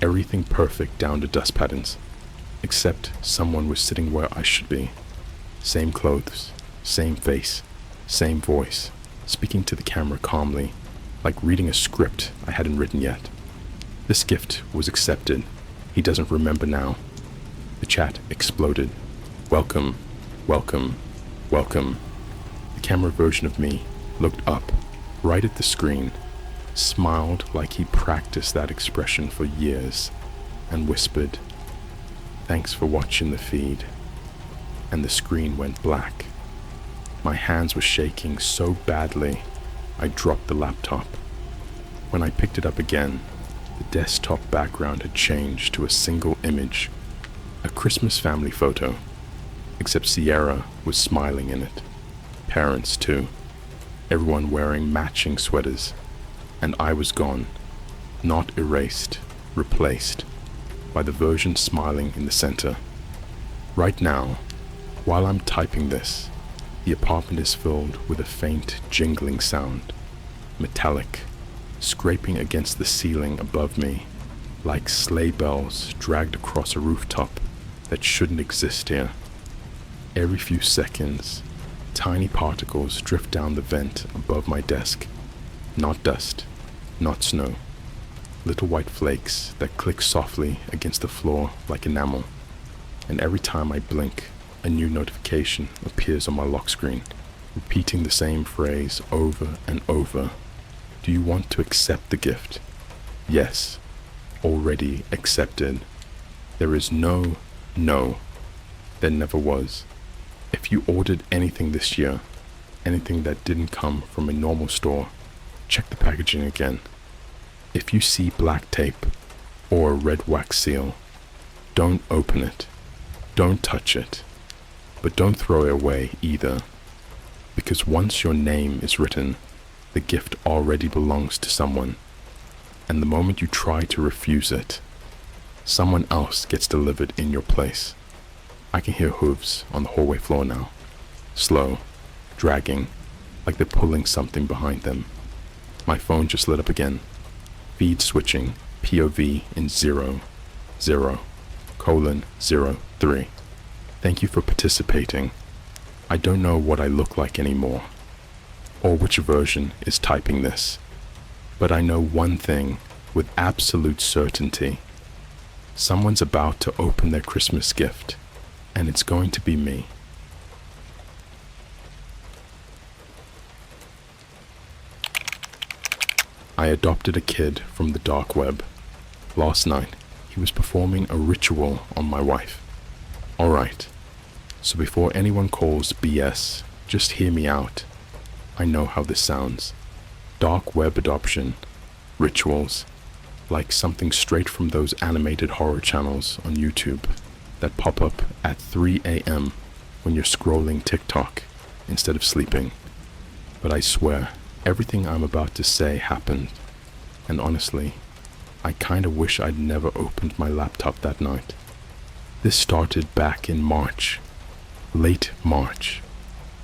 Everything perfect down to dust patterns. Except someone was sitting where I should be. Same clothes. Same face. Same voice. Speaking to the camera calmly, like reading a script I hadn't written yet. This gift was accepted. He doesn't remember now. The chat exploded. Welcome, welcome, welcome. The camera version of me looked up, right at the screen, smiled like he practiced that expression for years, and whispered, "Thanks for watching the feed." And the screen went black. My hands were shaking so badly, I dropped the laptop. When I picked it up again, the desktop background had changed to a single image, a Christmas family photo, except Sierra was smiling in it. Parents too, everyone wearing matching sweaters, and I was gone, not erased, replaced by the version smiling in the center. Right now, while I'm typing this, the apartment is filled with a faint jingling sound, metallic, scraping against the ceiling above me, like sleigh bells dragged across a rooftop that shouldn't exist here. Every few seconds, tiny particles drift down the vent above my desk. Not dust, not snow. Little white flakes that click softly against the floor like enamel. And every time I blink, a new notification appears on my lock screen, repeating the same phrase over and over. Do you want to accept the gift? Yes, already accepted. There is no. There never was. If you ordered anything this year, anything that didn't come from a normal store, check the packaging again. If you see black tape or a red wax seal, don't open it. Don't touch it. But don't throw it away either, because once your name is written, the gift already belongs to someone, and the moment you try to refuse it, someone else gets delivered in your place. I can hear hooves on the hallway floor now. Slow, dragging, like they're pulling something behind them. My phone just lit up again. Feed switching, POV in 0:0:03. Thank you for participating. I don't know what I look like anymore, or which version is typing this, but I know one thing with absolute certainty. Someone's about to open their Christmas gift, and it's going to be me. I adopted a kid from the dark web. Last night, he was performing a ritual on my wife. Alright, so before anyone calls BS, just hear me out. I know how this sounds. Dark web adoption, rituals, like something straight from those animated horror channels on YouTube that pop up at 3 a.m. when you're scrolling TikTok instead of sleeping. But I swear, everything I'm about to say happened, and honestly, I kinda wish I'd never opened my laptop that night. This started back in March, late March,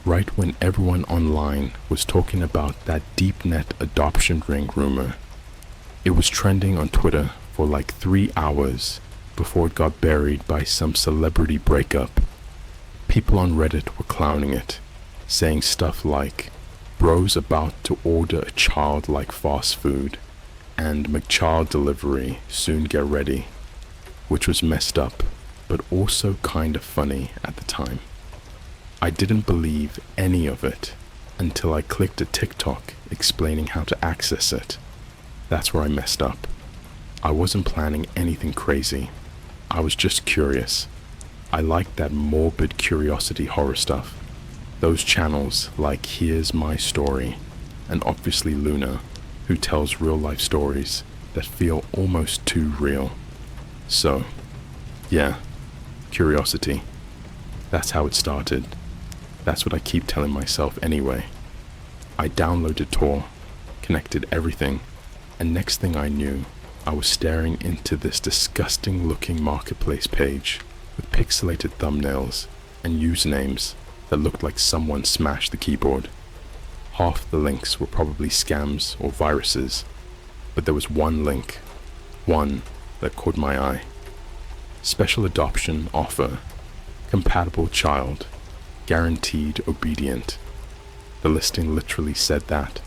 right when everyone online was talking about that deep net adoption ring rumor. It was trending on Twitter for like 3 hours before it got buried by some celebrity breakup. People on Reddit were clowning it, saying stuff like, "Bro's about to order a child like fast food," and "McChild delivery, soon get ready," which was messed up, but also kinda funny at the time. I didn't believe any of it until I clicked a TikTok explaining how to access it. That's where I messed up. I wasn't planning anything crazy. I was just curious. I liked that morbid curiosity horror stuff. Those channels like Here's My Story, and obviously Luna, who tells real-life stories that feel almost too real. So, yeah, curiosity. That's how it started. That's what I keep telling myself anyway. I downloaded Tor, connected everything, and next thing I knew, I was staring into this disgusting-looking marketplace page with pixelated thumbnails and usernames that looked like someone smashed the keyboard. Half the links were probably scams or viruses, but there was one link, one that caught my eye. Special adoption offer, compatible child, guaranteed obedient. The listing literally said that,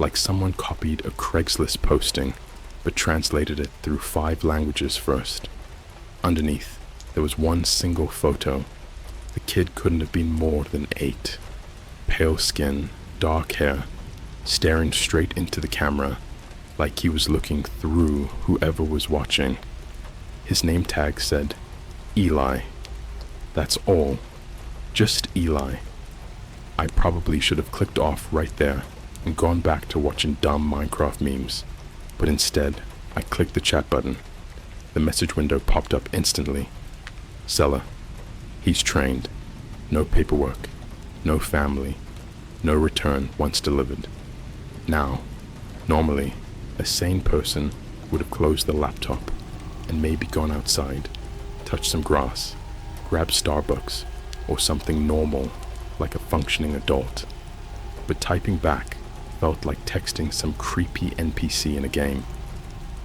like someone copied a Craigslist posting but translated it through 5 languages first. Underneath, there was one single photo. The kid couldn't have been more than 8. Pale skin, dark hair, staring straight into the camera, like he was looking through whoever was watching. His name tag said, Eli. That's all. Just Eli. I probably should have clicked off right there and gone back to watching dumb Minecraft memes, but instead, I clicked the chat button. The message window popped up instantly. Seller. He's trained. No paperwork. No family. No return once delivered. Now, normally, a sane person would have closed the laptop and maybe gone outside, touched some grass, grabbed Starbucks, or something normal like a functioning adult. But typing back felt like texting some creepy NPC in a game.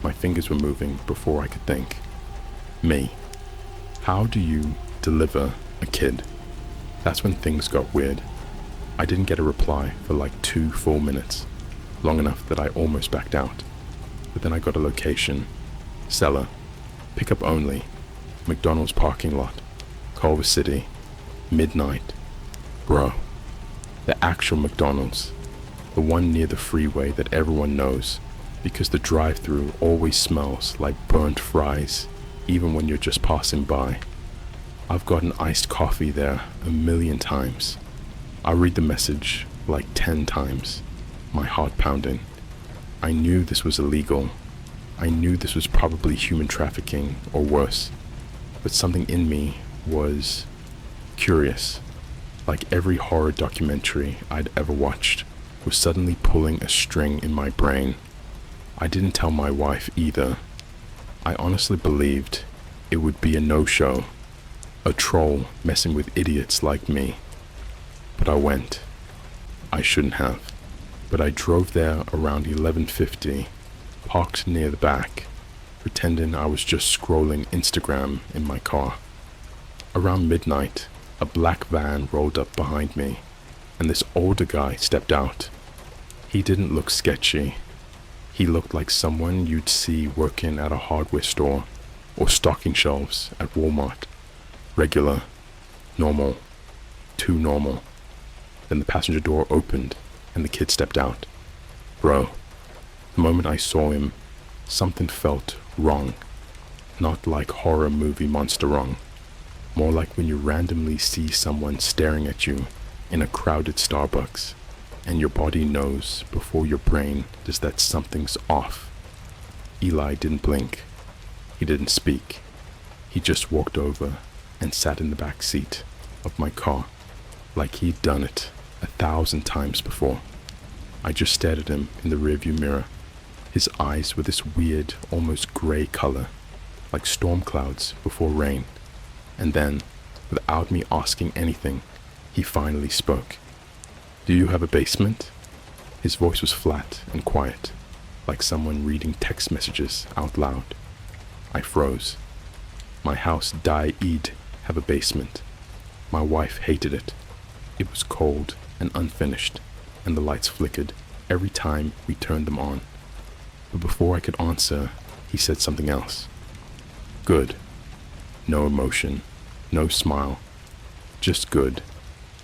My fingers were moving before I could think. Me. How do you deliver a kid? That's when things got weird. I didn't get a reply for like 2 full minutes, long enough that I almost backed out. But then I got a location. Seller. Pickup only. McDonald's parking lot. Culver City. Midnight. Bro. The actual McDonald's. The one near the freeway that everyone knows, because the drive-thru always smells like burnt fries, even when you're just passing by. I've gotten iced coffee there 1,000,000 times. I read the message like 10 times, my heart pounding. I knew this was illegal. I knew this was probably human trafficking or worse, but something in me was curious, like every horror documentary I'd ever watched was suddenly pulling a string in my brain. I didn't tell my wife either. I honestly believed it would be a no-show. A troll messing with idiots like me. But I went. I shouldn't have. But I drove there around 11:50, parked near the back, pretending I was just scrolling Instagram in my car. Around midnight, a black van rolled up behind me, and this older guy stepped out. He didn't look sketchy. He looked like someone you'd see working at a hardware store or stocking shelves at Walmart. Regular, normal, too normal. Then the passenger door opened and the kid stepped out. Bro, the moment I saw him, something felt wrong. Not like horror movie monster wrong. More like when you randomly see someone staring at you in a crowded Starbucks, and your body knows before your brain does that something's off. Eli didn't blink. He didn't speak. He just walked over and sat in the back seat of my car like he'd done it 1,000 times before. I just stared at him in the rearview mirror. His eyes were this weird, almost gray color, like storm clouds before rain. And then, without me asking anything, he finally spoke. Do you have a basement? His voice was flat and quiet, like someone reading text messages out loud. I froze. My house did have a basement. My wife hated it. It was cold and unfinished, and the lights flickered every time we turned them on. But before I could answer, he said something else. Good. No emotion, no smile, just good,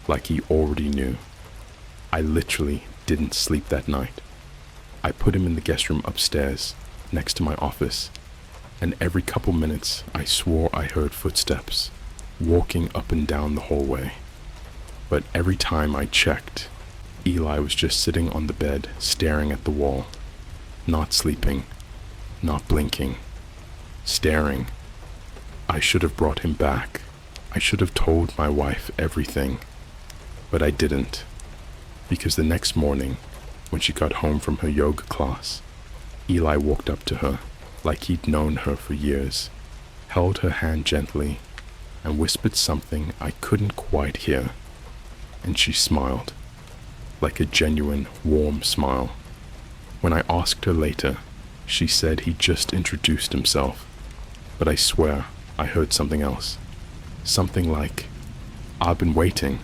like he already knew. I literally didn't sleep that night. I put him in the guest room upstairs, next to my office, and every couple minutes I swore I heard footsteps, walking up and down the hallway. But every time I checked, Eli was just sitting on the bed, staring at the wall, not sleeping, not blinking, staring. I should have brought him back. I should have told my wife everything, but I didn't. Because the next morning, when she got home from her yoga class, Eli walked up to her like he'd known her for years, held her hand gently, and whispered something I couldn't quite hear. And she smiled, like a genuine, warm smile. When I asked her later, she said he just introduced himself, but I swear I heard something else. Something like, I've been waiting,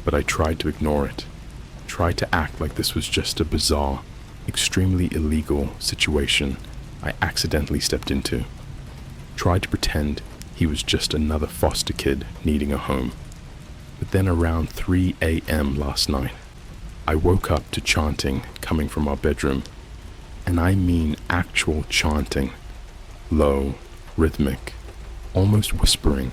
but I tried to ignore it. Tried to act like this was just a bizarre, extremely illegal situation I accidentally stepped into. Tried to pretend he was just another foster kid needing a home. But then around 3 a.m. last night, I woke up to chanting coming from our bedroom. And I mean actual chanting. Low, rhythmic, almost whispering.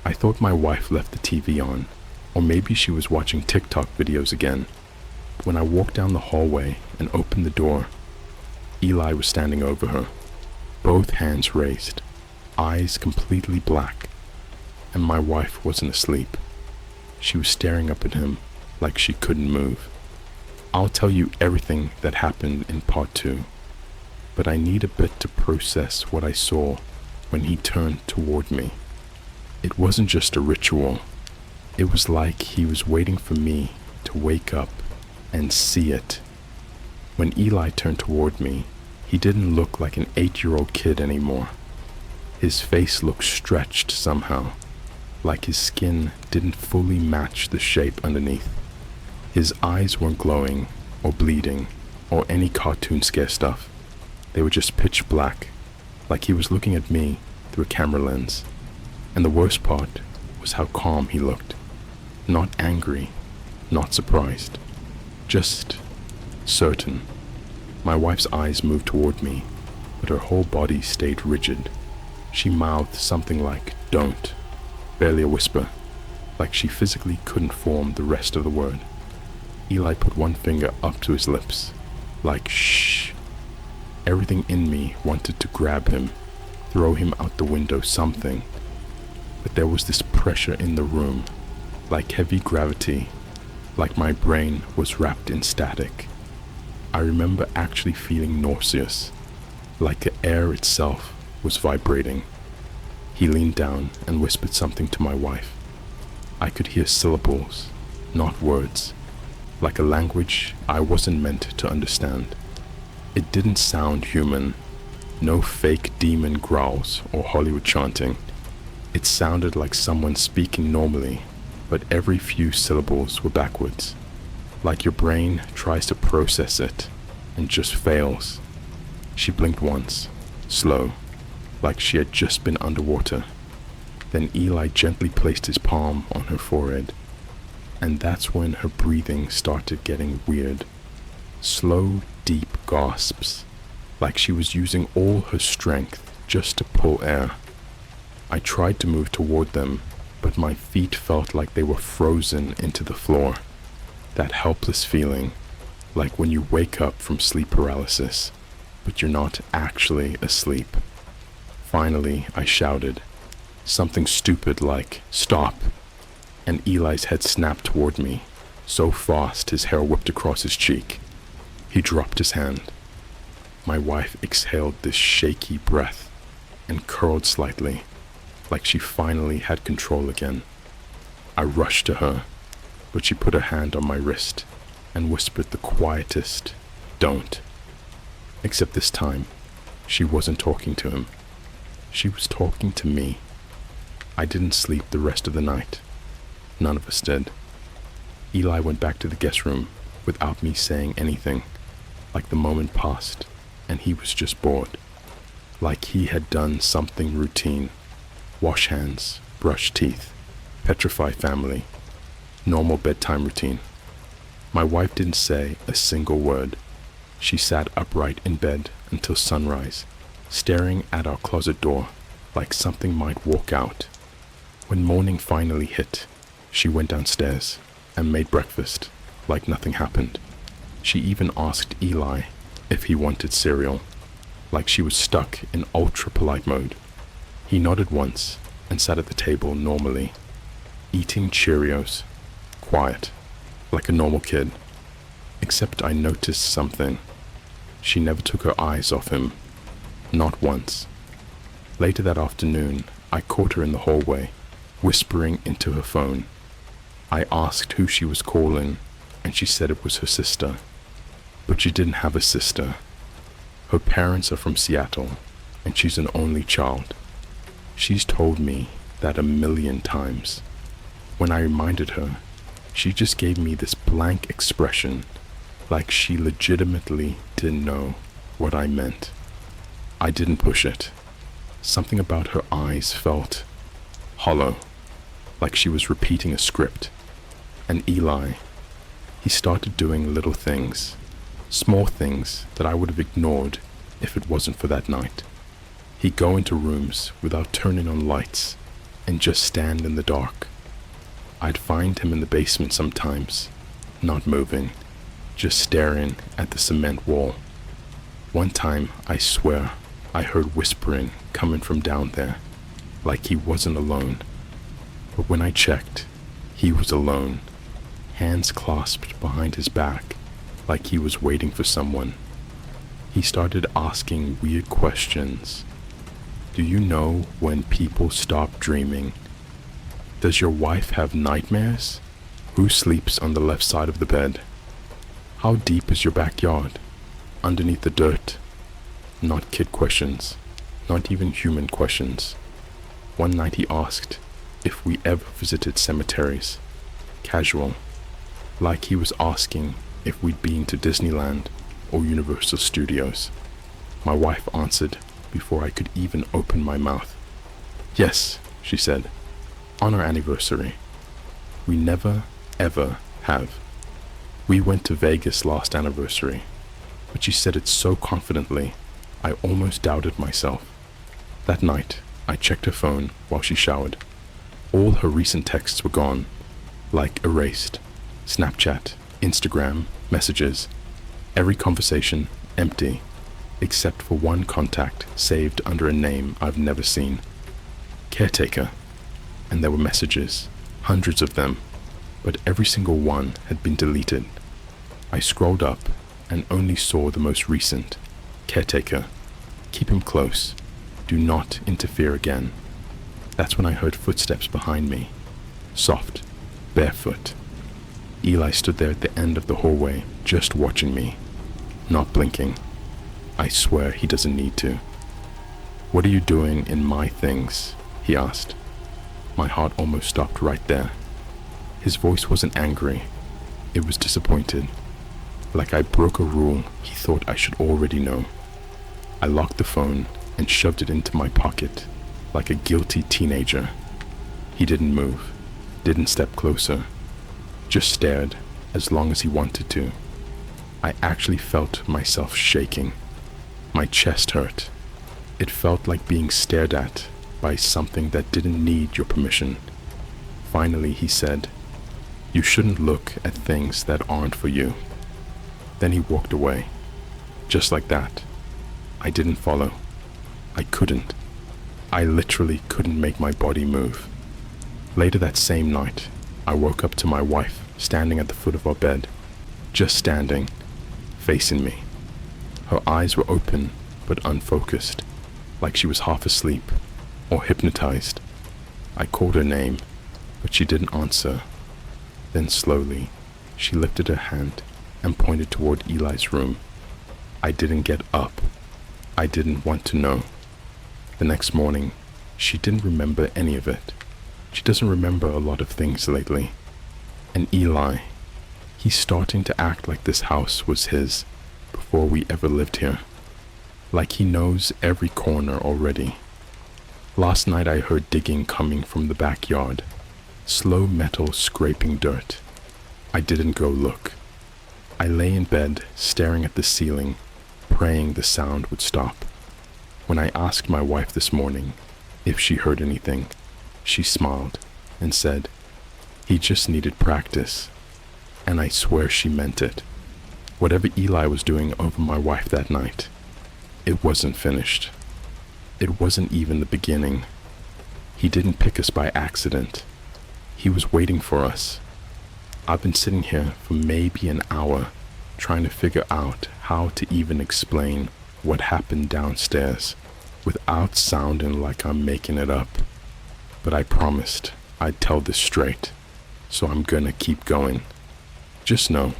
I thought my wife left the TV on, or maybe she was watching TikTok videos again. When I walked down the hallway and opened the door, Eli was standing over her, both hands raised, eyes completely black, and my wife wasn't asleep. She was staring up at him like she couldn't move. I'll tell you everything that happened in part 2, but I need a bit to process what I saw when he turned toward me. It wasn't just a ritual. It was like he was waiting for me to wake up and see it. When Eli turned toward me, he didn't look like an 8-year-old kid anymore. His face looked stretched somehow, like his skin didn't fully match the shape underneath. His eyes weren't glowing or bleeding or any cartoon scare stuff. They were just pitch black, like he was looking at me through a camera lens. And the worst part was how calm he looked. Not angry, not surprised, just certain. My wife's eyes moved toward me, but her whole body stayed rigid. She mouthed something like, "Don't," barely a whisper, like she physically couldn't form the rest of the word. Eli put one finger up to his lips, like, "Shh." Everything in me wanted to grab him, throw him out the window, something. But there was this pressure in the room, like heavy gravity, like my brain was wrapped in static. I remember actually feeling nauseous, like the air itself was vibrating. He leaned down and whispered something to my wife. I could hear syllables, not words, like a language I wasn't meant to understand. It didn't sound human, no fake demon growls or Hollywood chanting. It sounded like someone speaking normally, but every few syllables were backwards, like your brain tries to process it and just fails. She blinked once, slow, like she had just been underwater. Then Eli gently placed his palm on her forehead, and that's when her breathing started getting weird. Slow, deep gasps, like she was using all her strength just to pull air. I tried to move toward them, but my feet felt like they were frozen into the floor. That helpless feeling, like when you wake up from sleep paralysis, but you're not actually asleep. Finally, I shouted, something stupid like, "Stop!" And Eli's head snapped toward me, so fast his hair whipped across his cheek. He dropped his hand. My wife exhaled this shaky breath and curled slightly, like she finally had control again. I rushed to her, but she put her hand on my wrist and whispered the quietest, "Don't." Except this time, she wasn't talking to him. She was talking to me. I didn't sleep the rest of the night. None of us did. Eli went back to the guest room without me saying anything, like the moment passed and he was just bored, like he had done something routine. Wash hands, brush teeth, petrify family, normal bedtime routine. My wife didn't say a single word. She sat upright in bed until sunrise, staring at our closet door like something might walk out. When morning finally hit, she went downstairs and made breakfast like nothing happened. She even asked Eli if he wanted cereal, like she was stuck in ultra-polite mode. He nodded once and sat at the table normally, eating Cheerios, quiet, like a normal kid. Except I noticed something. She never took her eyes off him, not once. Later that afternoon, I caught her in the hallway, whispering into her phone. I asked who she was calling, and she said it was her sister. But she didn't have a sister. Her parents are from Seattle, and she's an only child. She's told me that 1,000,000 times. When I reminded her, she just gave me this blank expression, like she legitimately didn't know what I meant. I didn't push it. Something about her eyes felt hollow, like she was repeating a script. And Eli, he started doing little things, small things that I would have ignored if it wasn't for that night. He'd go into rooms without turning on lights and just stand in the dark. I'd find him in the basement sometimes, not moving, just staring at the cement wall. One time, I swear, I heard whispering coming from down there, like he wasn't alone. But when I checked, he was alone, hands clasped behind his back, like he was waiting for someone. He started asking weird questions. Do you know when people stop dreaming? Does your wife have nightmares? Who sleeps on the left side of the bed? How deep is your backyard? Underneath the dirt? Not kid questions, not even human questions. One night he asked if we ever visited cemeteries. Casual, like he was asking if we'd been to Disneyland or Universal Studios. My wife answered before I could even open my mouth. Yes, she said, on our anniversary. We never, ever have. We went to Vegas last anniversary, but she said it so confidently, I almost doubted myself. That night, I checked her phone while she showered. All her recent texts were gone, like erased. Snapchat, Instagram, messages, every conversation empty, except for one contact saved under a name I've never seen. Caretaker. And there were messages, hundreds of them, but every single one had been deleted. I scrolled up and only saw the most recent. Caretaker. Keep him close. Do not interfere again. That's when I heard footsteps behind me. Soft, barefoot. Eli stood there at the end of the hallway, just watching me, not blinking. I swear he doesn't need to. "What are you doing in my things?" he asked. My heart almost stopped right there. His voice wasn't angry. It was disappointed. Like I broke a rule he thought I should already know. I locked the phone and shoved it into my pocket, like a guilty teenager. He didn't move, didn't step closer, just stared as long as he wanted to. I actually felt myself shaking. My chest hurt. It felt like being stared at by something that didn't need your permission. Finally, he said, "You shouldn't look at things that aren't for you." Then he walked away. Just like that. I didn't follow. I couldn't. I literally couldn't make my body move. Later that same night, I woke up to my wife standing at the foot of our bed, just standing, facing me. Her eyes were open but unfocused, like she was half asleep or hypnotized. I called her name, but she didn't answer. Then slowly, she lifted her hand and pointed toward Eli's room. I didn't get up. I didn't want to know. The next morning, she didn't remember any of it. She doesn't remember a lot of things lately. And Eli, he's starting to act like this house was his before we ever lived here. Like he knows every corner already. Last night I heard digging coming from the backyard. Slow metal scraping dirt. I didn't go look. I lay in bed staring at the ceiling, praying the sound would stop. When I asked my wife this morning if she heard anything, she smiled and said, "He just needed practice." And I swear she meant it. Whatever Eli was doing over my wife that night, it wasn't finished. It wasn't even the beginning. He didn't pick us by accident. He was waiting for us. I've been sitting here for maybe an hour trying to figure out how to even explain what happened downstairs without sounding like I'm making it up. But I promised I'd tell this straight, so I'm gonna keep going. Just know,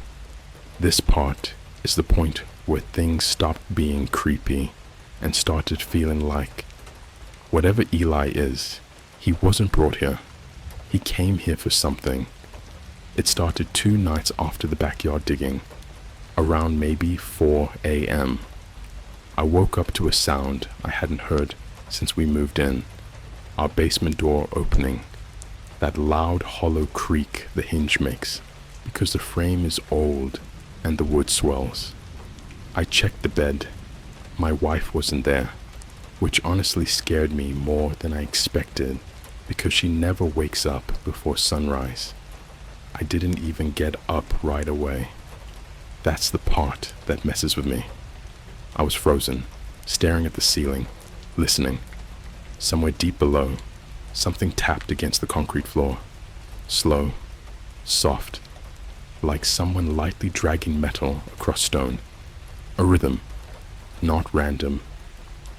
this part is the point where things stopped being creepy and started feeling like whatever Eli is, he wasn't brought here. He came here for something. It started 2 nights after the backyard digging, around maybe 4 a.m. I woke up to a sound I hadn't heard since we moved in. Our basement door opening. That loud hollow creak the hinge makes because the frame is old and the wood swells. I checked the bed. My wife wasn't there, which honestly scared me more than I expected because she never wakes up before sunrise. I didn't even get up right away. That's the part that messes with me. I was frozen, staring at the ceiling, listening. Somewhere deep below, something tapped against the concrete floor. Slow, soft, like someone lightly dragging metal across stone. A rhythm, not random.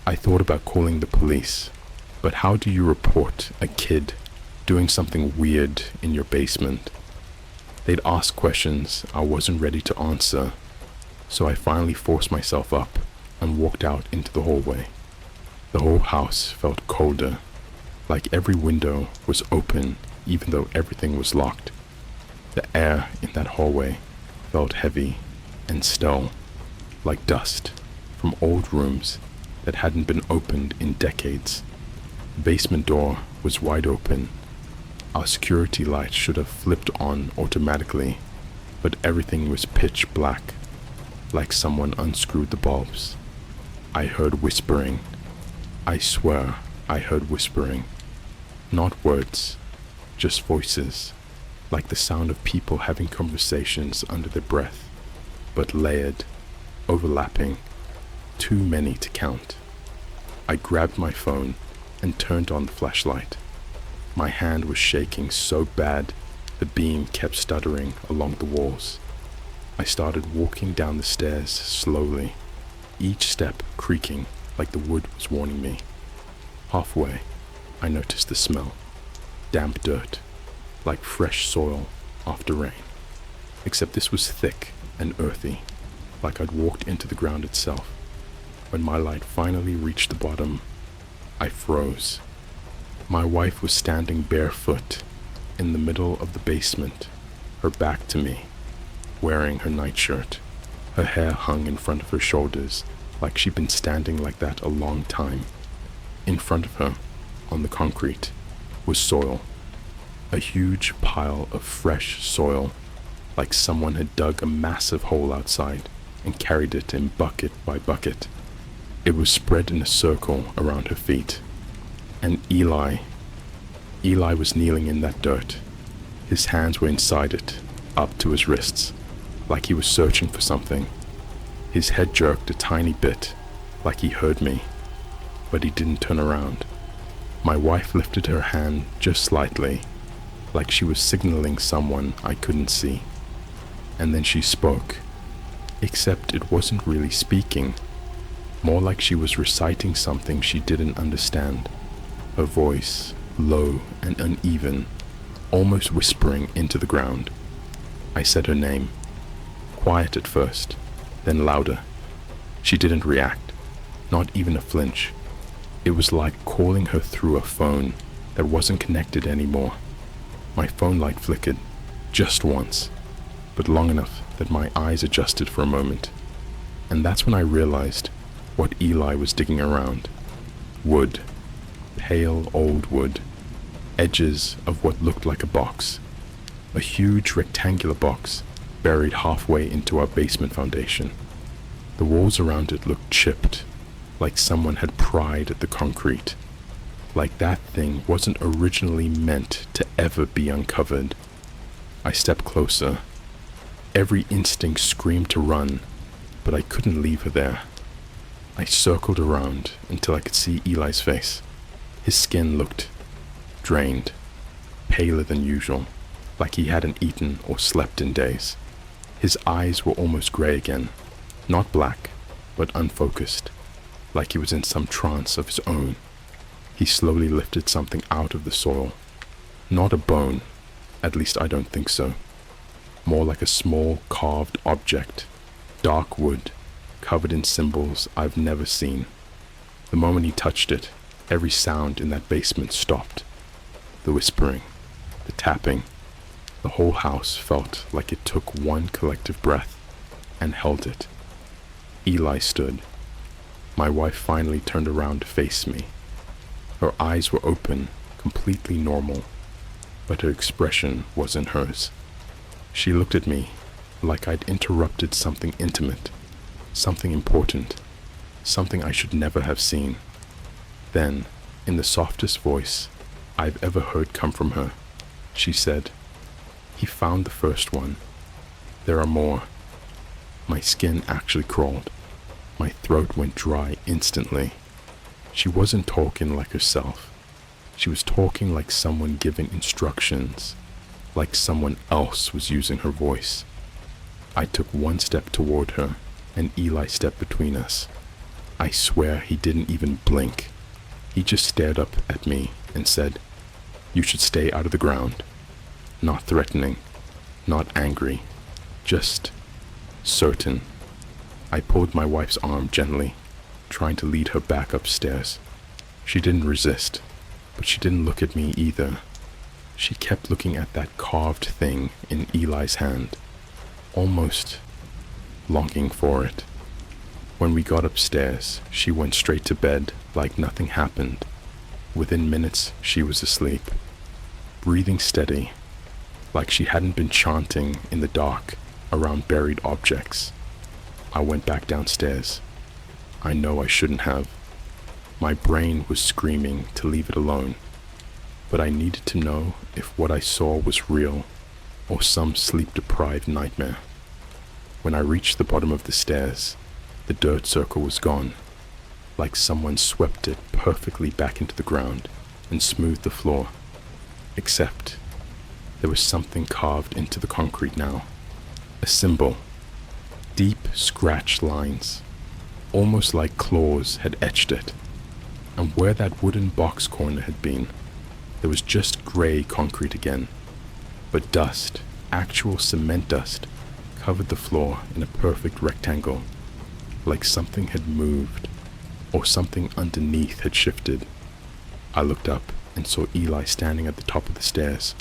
I thought about calling the police, but how do you report a kid doing something weird in your basement? They'd ask questions I wasn't ready to answer, so I finally forced myself up and walked out into the hallway. The whole house felt colder, like every window was open even though everything was locked. The air in that hallway felt heavy and stale, like dust from old rooms that hadn't been opened in decades. The basement door was wide open. Our security light should have flipped on automatically, but everything was pitch black, like someone unscrewed the bulbs. I heard whispering. I swear I heard whispering. Not words, just voices, like the sound of people having conversations under their breath, but layered, overlapping, too many to count. I grabbed my phone and turned on the flashlight. My hand was shaking so bad the beam kept stuttering along the walls. I started walking down the stairs slowly, each step creaking like the wood was warning me. Halfway, I noticed the smell. Damp dirt, like fresh soil after rain. Except this was thick and earthy, like I'd walked into the ground itself. When my light finally reached the bottom, I froze. My wife was standing barefoot in the middle of the basement, her back to me, wearing her nightshirt. Her hair hung in front of her shoulders, like she'd been standing like that a long time. In front of her, on the concrete, was soil. A huge pile of fresh soil, like someone had dug a massive hole outside and carried it in bucket by bucket. It was spread in a circle around her feet. And Eli was kneeling in that dirt. His hands were inside it, up to his wrists, like he was searching for something. His head jerked a tiny bit, like he heard me, but he didn't turn around. My wife lifted her hand just slightly, like she was signaling someone I couldn't see. And then she spoke, except it wasn't really speaking, more like she was reciting something she didn't understand. Her voice, low and uneven, almost whispering into the ground. I said her name, quiet at first, then louder. She didn't react, not even a flinch. It was like calling her through a phone that wasn't connected anymore. My phone light flickered, just once, but long enough that my eyes adjusted for a moment. And that's when I realized what Eli was digging around. Wood. Pale old wood. Edges of what looked like a box. A huge rectangular box buried halfway into our basement foundation. The walls around it looked chipped, like someone had pried at the concrete, like that thing wasn't originally meant to ever be uncovered. I stepped closer. Every instinct screamed to run, but I couldn't leave her there. I circled around until I could see Eli's face. His skin looked drained, paler than usual, like he hadn't eaten or slept in days. His eyes were almost gray again, not black, but unfocused, like he was in some trance of his own. He slowly lifted something out of the soil. Not a bone, at least I don't think so. More like a small carved object, dark wood, covered in symbols I've never seen. The moment he touched it, every sound in that basement stopped. The whispering, the tapping, the whole house felt like it took one collective breath and held it. Eli stood. My wife finally turned around to face me. Her eyes were open, completely normal, but her expression wasn't hers. She looked at me like I'd interrupted something intimate, something important, something I should never have seen. Then, in the softest voice I've ever heard come from her, she said, "He found the first one. There are more." My skin actually crawled. My throat went dry instantly. She wasn't talking like herself. She was talking like someone giving instructions, like someone else was using her voice. I took one step toward her, and Eli stepped between us. I swear he didn't even blink. He just stared up at me and said, "You should stay out of the ground." Not threatening, not angry, just certain. I pulled my wife's arm gently, trying to lead her back upstairs. She didn't resist, but she didn't look at me either. She kept looking at that carved thing in Eli's hand, almost longing for it. When we got upstairs, she went straight to bed like nothing happened. Within minutes, she was asleep, breathing steady, like she hadn't been chanting in the dark around buried objects. I went back downstairs. I know I shouldn't have. My brain was screaming to leave it alone, but I needed to know if what I saw was real or some sleep-deprived nightmare. When I reached the bottom of the stairs, the dirt circle was gone, like someone swept it perfectly back into the ground and smoothed the floor. Except there was something carved into the concrete now. A symbol. Deep scratched lines, almost like claws had etched it. and where that wooden box corner had been, there was just grey concrete again, but dust, actual cement dust, covered the floor in a perfect rectangle, like something had moved, or something underneath had shifted. I looked up and saw Eli standing at the top of the stairs,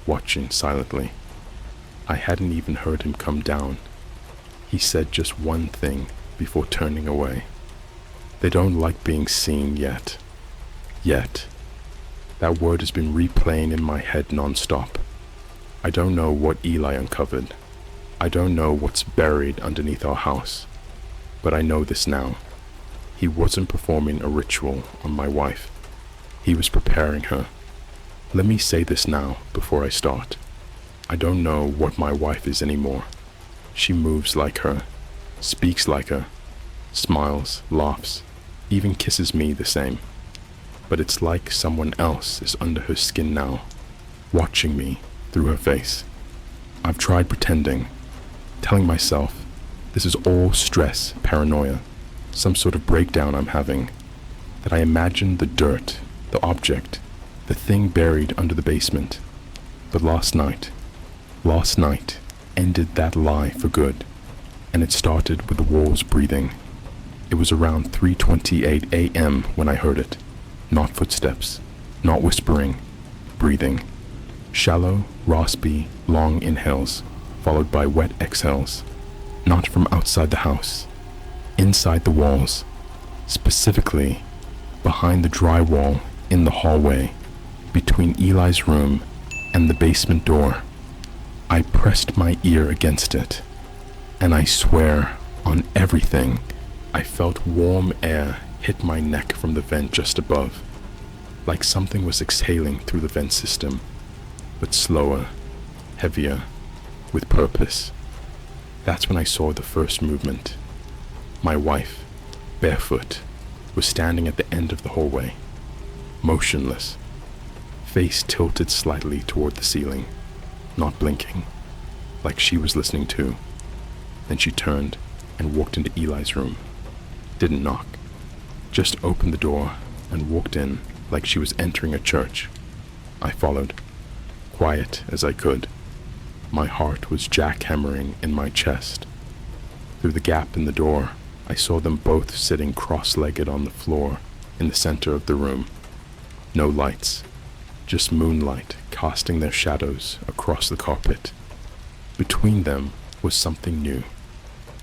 watching silently. I hadn't even heard him come down. He said just one thing before turning away. They don't like being seen yet. Yet. That word has been replaying in my head non-stop. I don't know what Eli uncovered. I don't know what's buried underneath our house. But I know this now. He wasn't performing a ritual on my wife. He was preparing her. Let me say this now before I start. I don't know what my wife is anymore. She moves like her, speaks like her, smiles, laughs, even kisses me the same. But it's like someone else is under her skin now, watching me through her face. I've tried pretending, telling myself this is all stress, paranoia, some sort of breakdown I'm having, that I imagine the dirt, the object, the thing buried under the basement. But last night ended that lie for good, and it started with the walls breathing. It was around 3:28 a.m. when I heard it. Not footsteps, not whispering, breathing. Shallow, raspy, long inhales, followed by wet exhales. Not from outside the house, inside the walls, specifically behind the drywall in the hallway, between Eli's room and the basement door. I pressed my ear against it, and I swear on everything, I felt warm air hit my neck from the vent just above, like something was exhaling through the vent system, but slower, heavier, with purpose. That's when I saw the first movement. My wife, barefoot, was standing at the end of the hallway, motionless, face tilted slightly toward the ceiling, not blinking, like she was listening too. Then she turned and walked into Eli's room. Didn't knock, just opened the door and walked in like she was entering a church. I followed, quiet as I could. My heart was jackhammering in my chest. Through the gap in the door, I saw them both sitting cross-legged on the floor in the center of the room. No lights, just moonlight casting their shadows across the carpet. Between them was something new,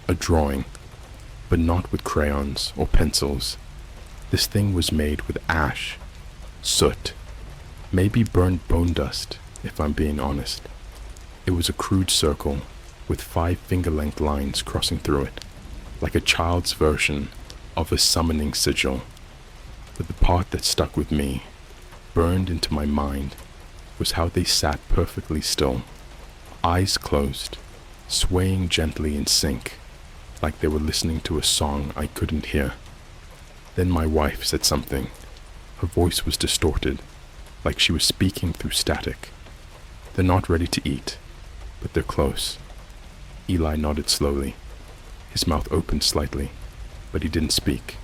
a drawing, but not with crayons or pencils. This thing was made with ash, soot, maybe burned bone dust, if I'm being honest. It was a crude circle with 5 finger-length lines crossing through it, like a child's version of a summoning sigil. But the part that stuck with me, burned into my mind, was how they sat perfectly still, eyes closed, swaying gently in sync, like they were listening to a song I couldn't hear. Then my wife said something. Her voice was distorted, like she was speaking through static. They're not ready to eat, but they're close. Eli nodded slowly. His mouth opened slightly, but he didn't speak,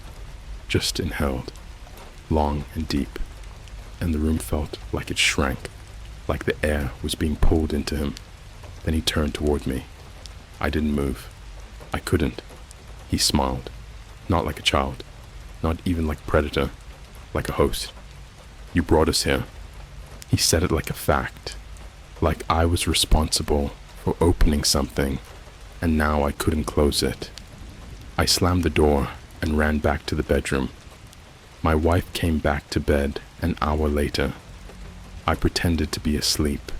just inhaled, long and deep, and the room felt like it shrank, like the air was being pulled into him. Then he turned toward me. I didn't move. I couldn't. He smiled, not like a child, not even like a predator, like a host. You brought us here. He said it like a fact, like I was responsible for opening something, and now I couldn't close it. I slammed the door and ran back to the bedroom. My wife came back to bed an hour later. I pretended to be asleep.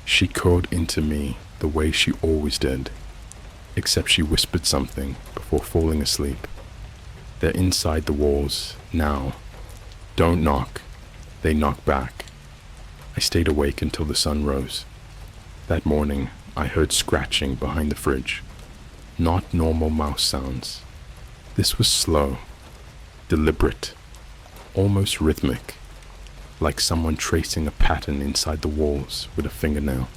She curled into me the way she always did, except she whispered something before falling asleep. They're inside the walls now. Don't knock. They knock back. I stayed awake until the sun rose. That morning, I heard scratching behind the fridge. Not normal mouse sounds. This was slow, deliberate, almost rhythmic, like someone tracing a pattern inside the walls with a fingernail.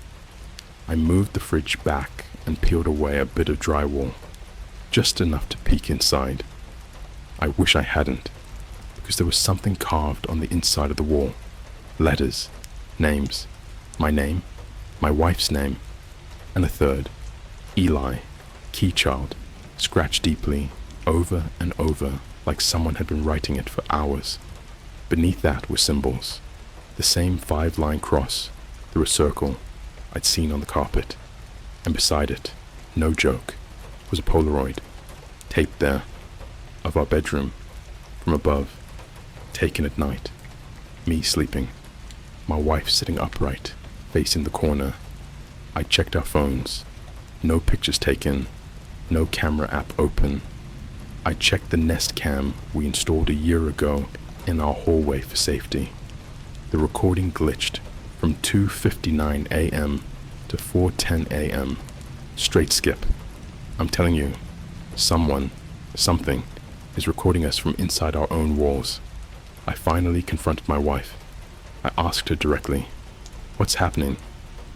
I moved the fridge back and peeled away a bit of drywall, just enough to peek inside. I wish I hadn't, because there was something carved on the inside of the wall. Letters, names, my name, my wife's name, and a third, Eli, key child, scratched deeply, over and over, like someone had been writing it for hours. Beneath that were symbols, the same 5-line cross through a circle I'd seen on the carpet, and beside it, no joke, was a Polaroid, taped there, of our bedroom, from above, taken at night, me sleeping, my wife sitting upright, facing the corner. I checked our phones, no pictures taken, no camera app open. I checked the Nest Cam we installed a year ago in our hallway for safety. The recording glitched from 2:59 a.m. to 4:10 a.m. Straight skip. I'm telling you, someone, something, is recording us from inside our own walls. I finally confronted my wife. I asked her directly, "What's happening?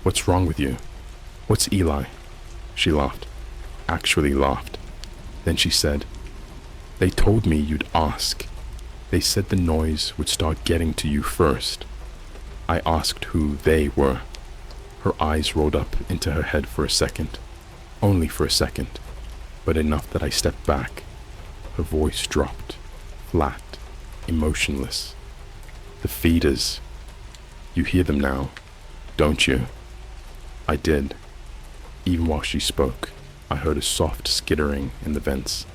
What's wrong with you? What's Eli?" She laughed. Actually laughed. Then she said, "They told me you'd ask. They said the noise would start getting to you first." I asked who they were. Her eyes rolled up into her head for a second. Only for a second, but enough that I stepped back. Her voice dropped, flat, emotionless. "The feeders. You hear them now, don't you?" I did. Even while she spoke, I heard a soft skittering in the vents,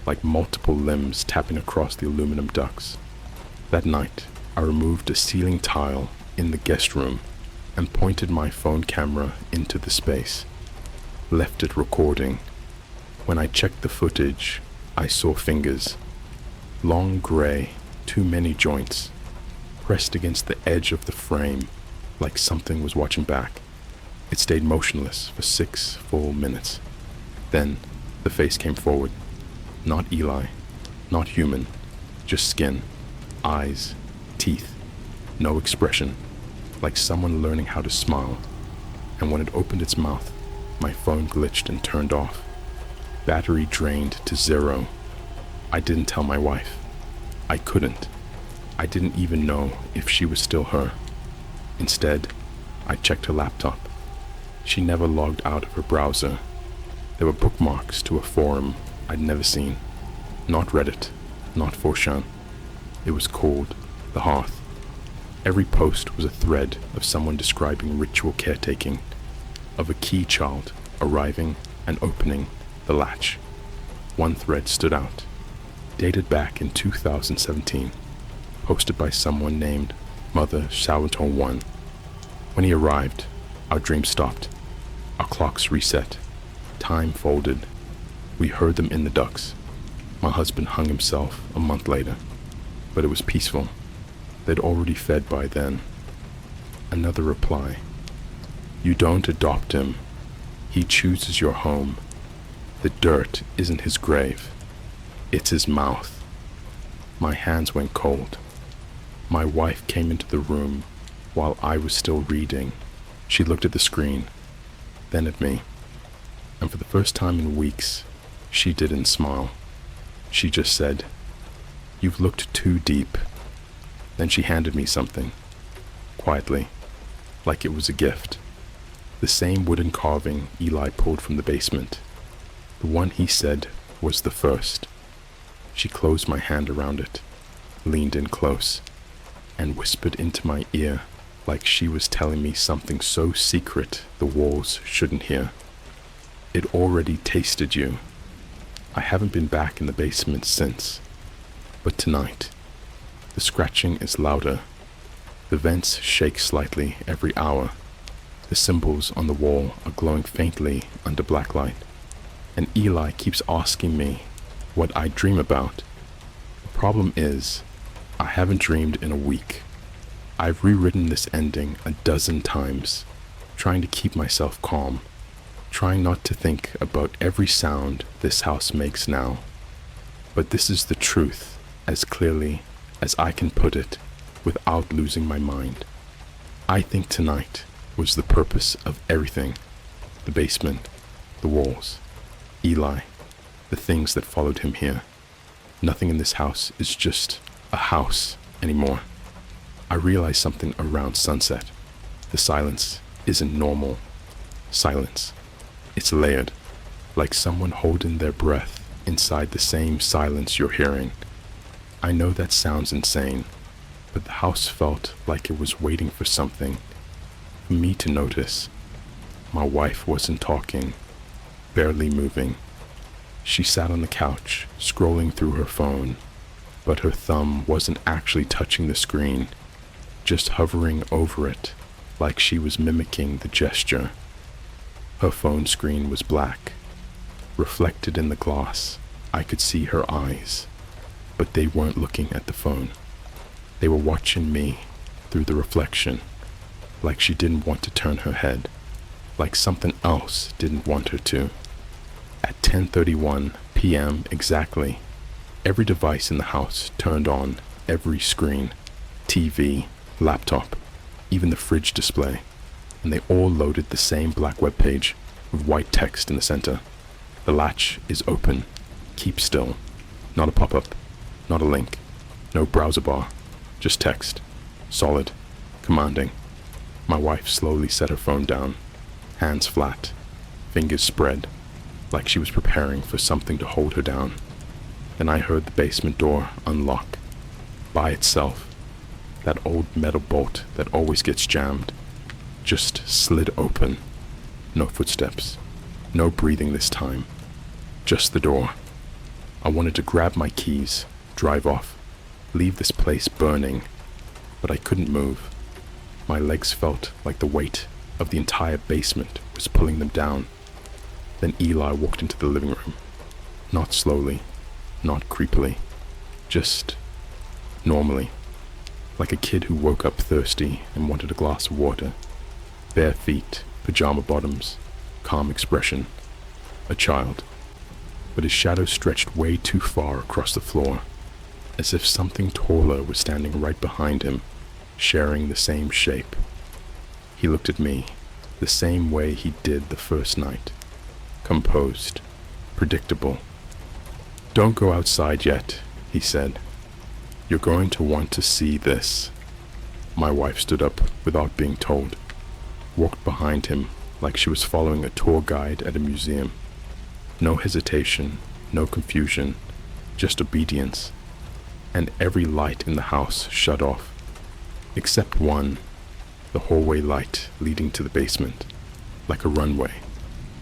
like multiple limbs tapping across the aluminum ducts. That night, I removed a ceiling tile in the guest room and pointed my phone camera into the space, left it recording. When I checked the footage, I saw fingers, long gray, too many joints, pressed against the edge of the frame like something was watching back. It stayed motionless for 6 full minutes. Then the face came forward. Not Eli, not human, just skin, eyes, teeth, no expression, like someone learning how to smile. And when it opened its mouth, my phone glitched and turned off. Battery drained to 0. I didn't tell my wife. I couldn't. I didn't even know if she was still her. Instead, I checked her laptop. She never logged out of her browser. There were bookmarks to a forum I'd never seen. Not Reddit, not 4chan. It was called The Hearth. Every post was a thread of someone describing ritual caretaking, of a key child arriving and opening the latch. One thread stood out, dated back in 2017, posted by someone named Mother Shawaton 1. When he arrived, our dreams stopped. Our clocks reset. Time folded. We heard them in the ducts. My husband hung himself a month later, but it was peaceful. They'd already fed by then. Another reply. "You don't adopt him. He chooses your home. The dirt isn't his grave. It's his mouth." My hands went cold. My wife came into the room while I was still reading. She looked at the screen, then at me, and for the first time in weeks, she didn't smile. She just said, "You've looked too deep." Then she handed me something, quietly, like it was a gift. The same wooden carving Eli pulled from the basement. The one he said was the first. She closed my hand around it, leaned in close, and whispered into my ear like she was telling me something so secret the walls shouldn't hear. "It already tasted you. I haven't been back in the basement since. But tonight, the scratching is louder. The vents shake slightly every hour. The symbols on the wall are glowing faintly under black light. And Eli keeps asking me what I dream about. The problem is, I haven't dreamed in a week. I've rewritten this ending a dozen times, trying to keep myself calm, trying not to think about every sound this house makes now. But this is the truth, as clearly as I can put it without losing my mind. I think tonight was the purpose of everything. The basement, the walls, Eli, the things that followed him here. Nothing in this house is just a house anymore. I realized something around sunset. The silence isn't normal silence. It's layered, like someone holding their breath inside the same silence you're hearing. I know that sounds insane, but the house felt like it was waiting for something, for me to notice. My wife wasn't talking, barely moving. She sat on the couch, scrolling through her phone, but her thumb wasn't actually touching the screen, just hovering over it, like she was mimicking the gesture. Her phone screen was black. Reflected in the glass, I could see her eyes, but they weren't looking at the phone. They were watching me through the reflection, like she didn't want to turn her head, like something else didn't want her to. At 10:31 p.m. exactly, every device in the house turned on, every screen, TV, laptop, even the fridge display, and they all loaded the same black web page with white text in the center. The latch is open. Keep still. Not a pop-up, not a link, no browser bar, just text. Solid, commanding. My wife slowly set her phone down, hands flat, fingers spread, like she was preparing for something to hold her down. Then I heard the basement door unlock, by itself. That old metal bolt that always gets jammed just slid open. No footsteps, no breathing this time, just the door. I wanted to grab my keys, drive off, leave this place burning, but I couldn't move. My legs felt like the weight of the entire basement was pulling them down. Then Eli walked into the living room, not slowly, not creepily, just normally, like a kid who woke up thirsty and wanted a glass of water. Bare feet, pajama bottoms, calm expression. A child. But his shadow stretched way too far across the floor, as if something taller was standing right behind him, sharing the same shape. He looked at me, the same way he did the first night. Composed, predictable. "Don't go outside yet," he said. "You're going to want to see this." My wife stood up without being told, walked behind him like she was following a tour guide at a museum. No hesitation, no confusion, just obedience. And every light in the house shut off, except one, the hallway light leading to the basement, like a runway,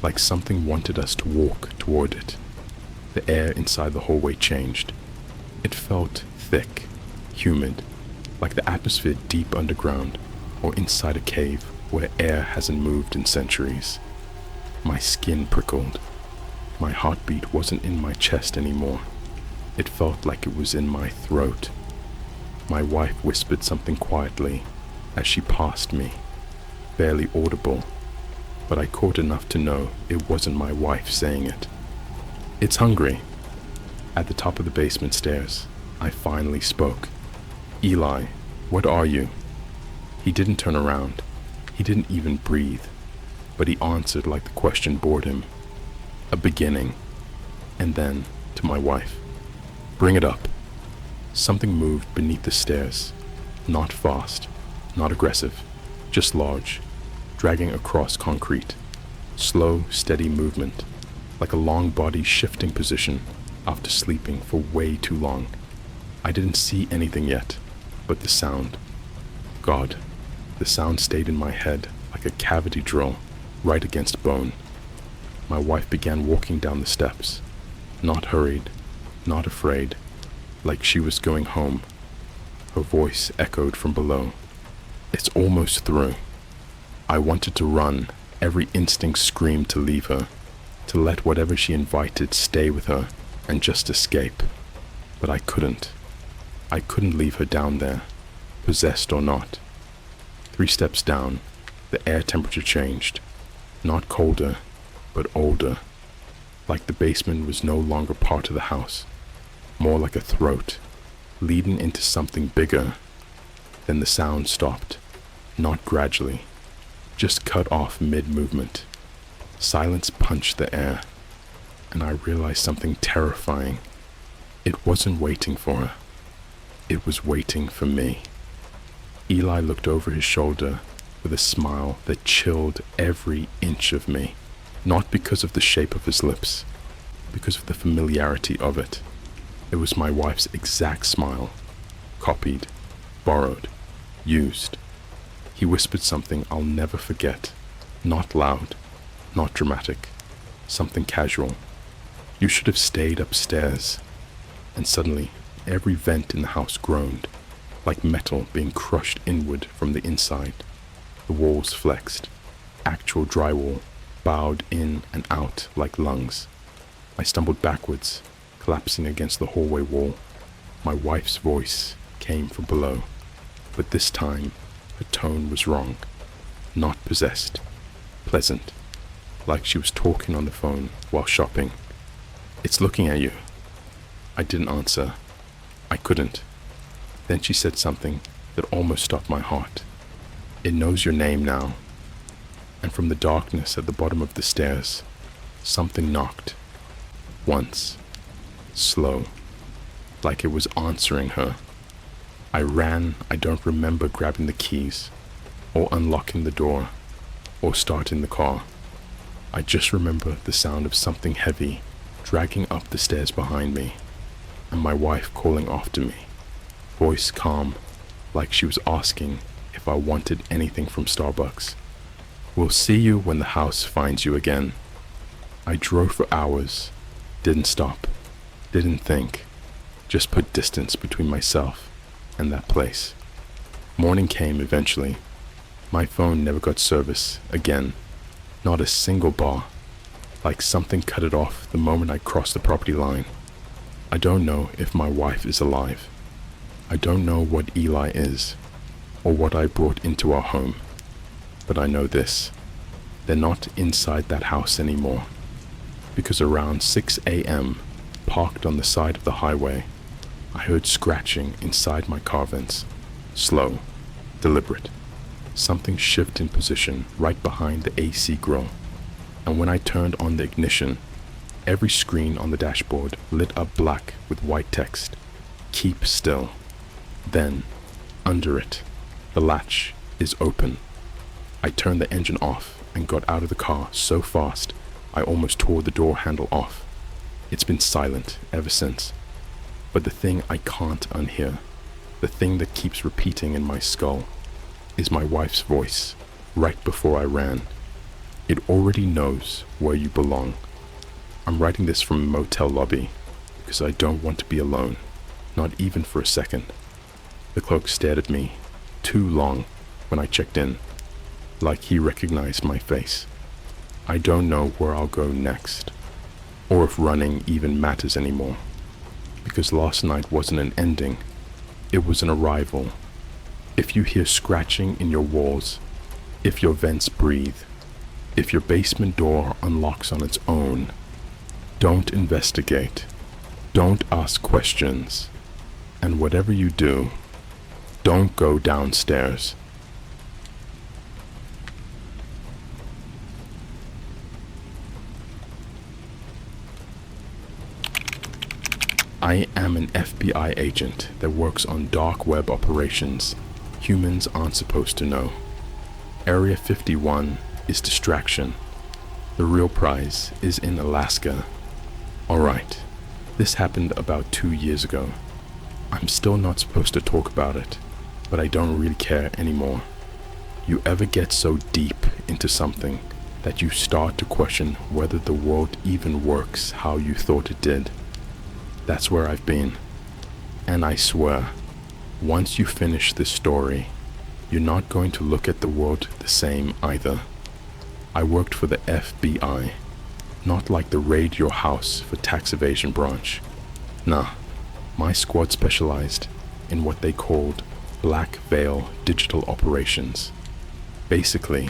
like something wanted us to walk toward it. The air inside the hallway changed. It felt thick, humid, like the atmosphere deep underground or inside a cave where air hasn't moved in centuries. My skin prickled. My heartbeat wasn't in my chest anymore. It felt like it was in my throat. My wife whispered something quietly as she passed me, barely audible, but I caught enough to know it wasn't my wife saying it. "It's hungry." At the top of the basement stairs, I finally spoke. "Eli, what are you?" He didn't turn around. He didn't even breathe, but he answered like the question bored him. "A beginning." And then, to my wife, "Bring it up." Something moved beneath the stairs, not fast, not aggressive, just large, dragging across concrete. Slow, steady movement, like a long body shifting position after sleeping for way too long. I didn't see anything yet, but the sound. God, the sound stayed in my head like a cavity drill, right against bone. My wife began walking down the steps, not hurried, not afraid, like she was going home. Her voice echoed from below. "It's almost through." I wanted to run, every instinct screamed to leave her, to let whatever she invited stay with her and just escape. But I couldn't. I couldn't leave her down there, possessed or not. 3 steps down, the air temperature changed. Not colder, but older. Like the basement was no longer part of the house. More like a throat, leading into something bigger. Then the sound stopped, not gradually, just cut off mid-movement. Silence punched the air, and I realized something terrifying. It wasn't waiting for her. It was waiting for me. Eli looked over his shoulder with a smile that chilled every inch of me, not because of the shape of his lips, because of the familiarity of it. It was my wife's exact smile, copied, borrowed, used. He whispered something I'll never forget, not loud, not dramatic, something casual. You should have stayed upstairs. And suddenly, every vent in the house groaned, like metal being crushed inward from the inside. The walls flexed. Actual drywall bowed in and out like lungs. I stumbled backwards, collapsing against the hallway wall. My wife's voice came from below, but this time her tone was wrong. Not possessed, pleasant, like she was talking on the phone while shopping. "It's looking at you." I didn't answer. I couldn't. Then she said something that almost stopped my heart. "It knows your name now." And from the darkness at the bottom of the stairs, something knocked. Once. Slow. Like it was answering her. I ran. I don't remember grabbing the keys, or unlocking the door, or starting the car. I just remember the sound of something heavy dragging up the stairs behind me, and my wife calling after me, voice calm, like she was asking if I wanted anything from Starbucks. "We'll see you when the house finds you again." I drove for hours, didn't stop, didn't think, just put distance between myself and that place. Morning came eventually. My phone never got service again, not a single bar, like something cut it off the moment I crossed the property line. I don't know if my wife is alive. I don't know what Eli is, or what I brought into our home. But I know this: they're not inside that house anymore. Because around 6 a.m., parked on the side of the highway, I heard scratching inside my car vents. Slow, deliberate. Something shifted in position right behind the AC grill. And when I turned on the ignition, every screen on the dashboard lit up black with white text. "Keep still." Then, under it, the latch is open. I turned the engine off and got out of the car so fast I almost tore the door handle off. It's been silent ever since. But the thing I can't unhear, the thing that keeps repeating in my skull, is my wife's voice right before I ran. It already knows where you belong. I'm writing this from a motel lobby because I don't want to be alone, not even for a second. The clerk stared at me too long when I checked in, like he recognized my face. I don't know where I'll go next, or if running even matters anymore, because last night wasn't an ending, it was an arrival. If you hear scratching in your walls, if your vents breathe, if your basement door unlocks on its own, don't investigate, don't ask questions, and whatever you do, don't go downstairs. I am an FBI agent that works on dark web operations humans aren't supposed to know. Area 51 is distraction. The real prize is in Alaska. Alright, this happened about 2 years ago. I'm still not supposed to talk about it, but I don't really care anymore. You ever get so deep into something that you start to question whether the world even works how you thought it did? That's where I've been. And I swear, once you finish this story, you're not going to look at the world the same either. I worked for the FBI, not like the raid your house for tax evasion branch. Nah, my squad specialized in what they called Black Veil Digital Operations. Basically,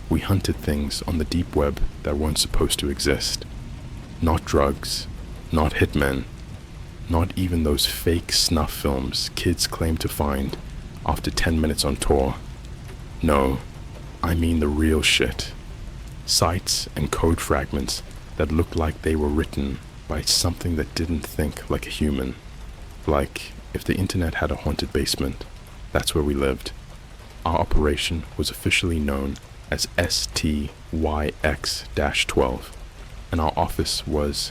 we hunted things on the deep web that weren't supposed to exist. Not drugs, not hitmen, not even those fake snuff films kids claim to find after 10 minutes on tour. No, I mean the real shit. Sites and code fragments that looked like they were written by something that didn't think like a human. Like If the internet had a haunted basement, that's where we lived. Our operation was officially known as STYX-12, and our office was,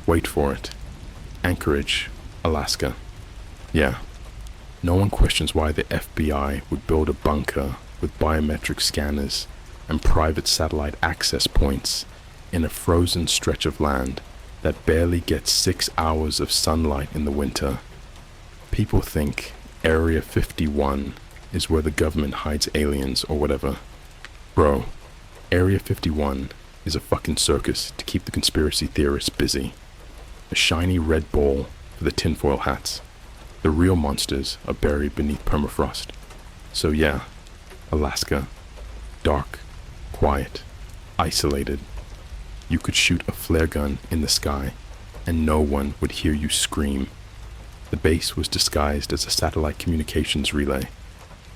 wait for it, Anchorage, Alaska. Yeah, no one questions why the FBI would build a bunker with biometric scanners and private satellite access points in a frozen stretch of land that barely gets 6 hours of sunlight in the winter. People think Area 51 is where the government hides aliens or whatever. Bro, Area 51 is a fucking circus to keep the conspiracy theorists busy. A shiny red ball for the tinfoil hats. The real monsters are buried beneath permafrost. So yeah, Alaska. Dark, quiet, isolated. You could shoot a flare gun in the sky and no one would hear you scream. The base was disguised as a satellite communications relay,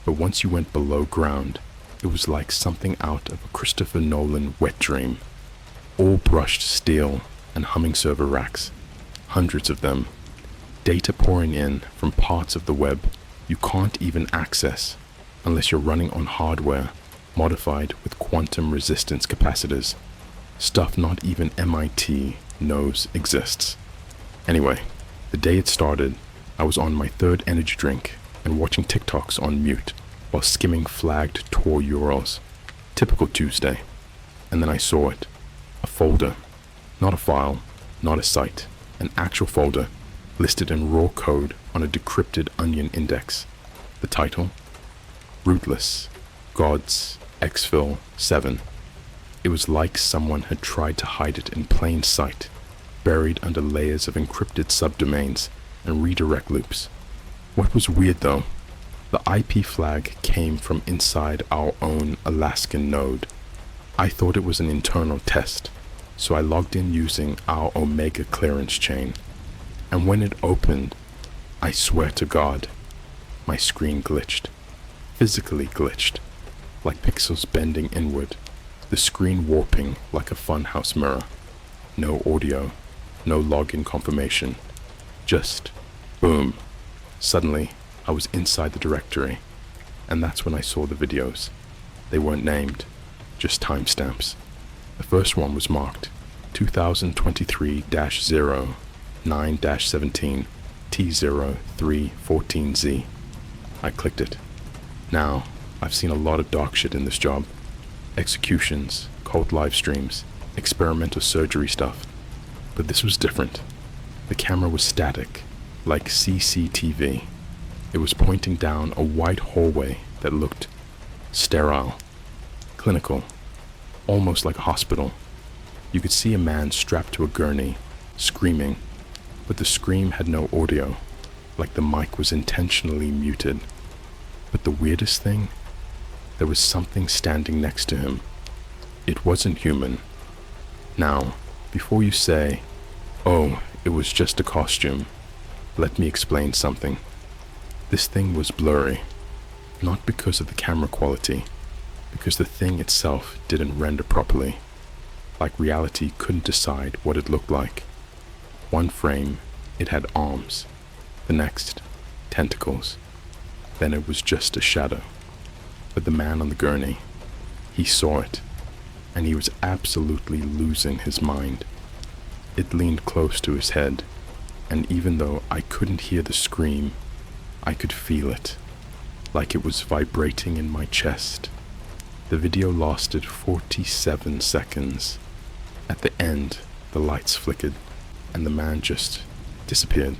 but once you went below ground, it was like something out of a Christopher Nolan wet dream. All brushed steel and humming server racks, hundreds of them. Data pouring in from parts of the web you can't even access unless you're running on hardware modified with quantum resistance capacitors. Stuff not even MIT knows exists. Anyway, the day it started, I was on my third energy drink and watching TikToks on mute while skimming flagged Tor URLs. Typical Tuesday. And then I saw it. A folder. Not a file, not a site. An actual folder, listed in raw code on a decrypted onion index. The title? Rootless. Gods. Exfil 7. It was like someone had tried to hide it in plain sight, buried under layers of encrypted subdomains and redirect loops. What was weird though, the IP flag came from inside our own Alaskan node. I thought it was an internal test, so I logged in using our Omega clearance chain. And when it opened, I swear to God, my screen glitched. Physically glitched, like pixels bending inward, the screen warping like a funhouse mirror. No audio, no login confirmation, just boom. Suddenly, I was inside the directory, and that's when I saw the videos. They weren't named, just timestamps. The first one was marked 2023-0-9-17 T0314Z. I clicked it. Now, I've seen a lot of dark shit in this job. Executions, cult live streams, experimental surgery stuff. But this was different. The camera was static, like CCTV. It was pointing down a wide hallway that looked sterile, clinical, almost like a hospital. You could see a man strapped to a gurney, screaming, but the scream had no audio, like the mic was intentionally muted. But the weirdest thing, there was something standing next to him. It wasn't human. Now, before you say, oh, it was just a costume, let me explain something. This thing was blurry, not because of the camera quality, because the thing itself didn't render properly. Like reality couldn't decide what it looked like. One frame, it had arms. The next, tentacles. Then it was just a shadow. But the man on the gurney, he saw it, and he was absolutely losing his mind. It leaned close to his head, and even though I couldn't hear the scream, I could feel it, like it was vibrating in my chest. The video lasted 47 seconds. At the end, the lights flickered, and the man just disappeared.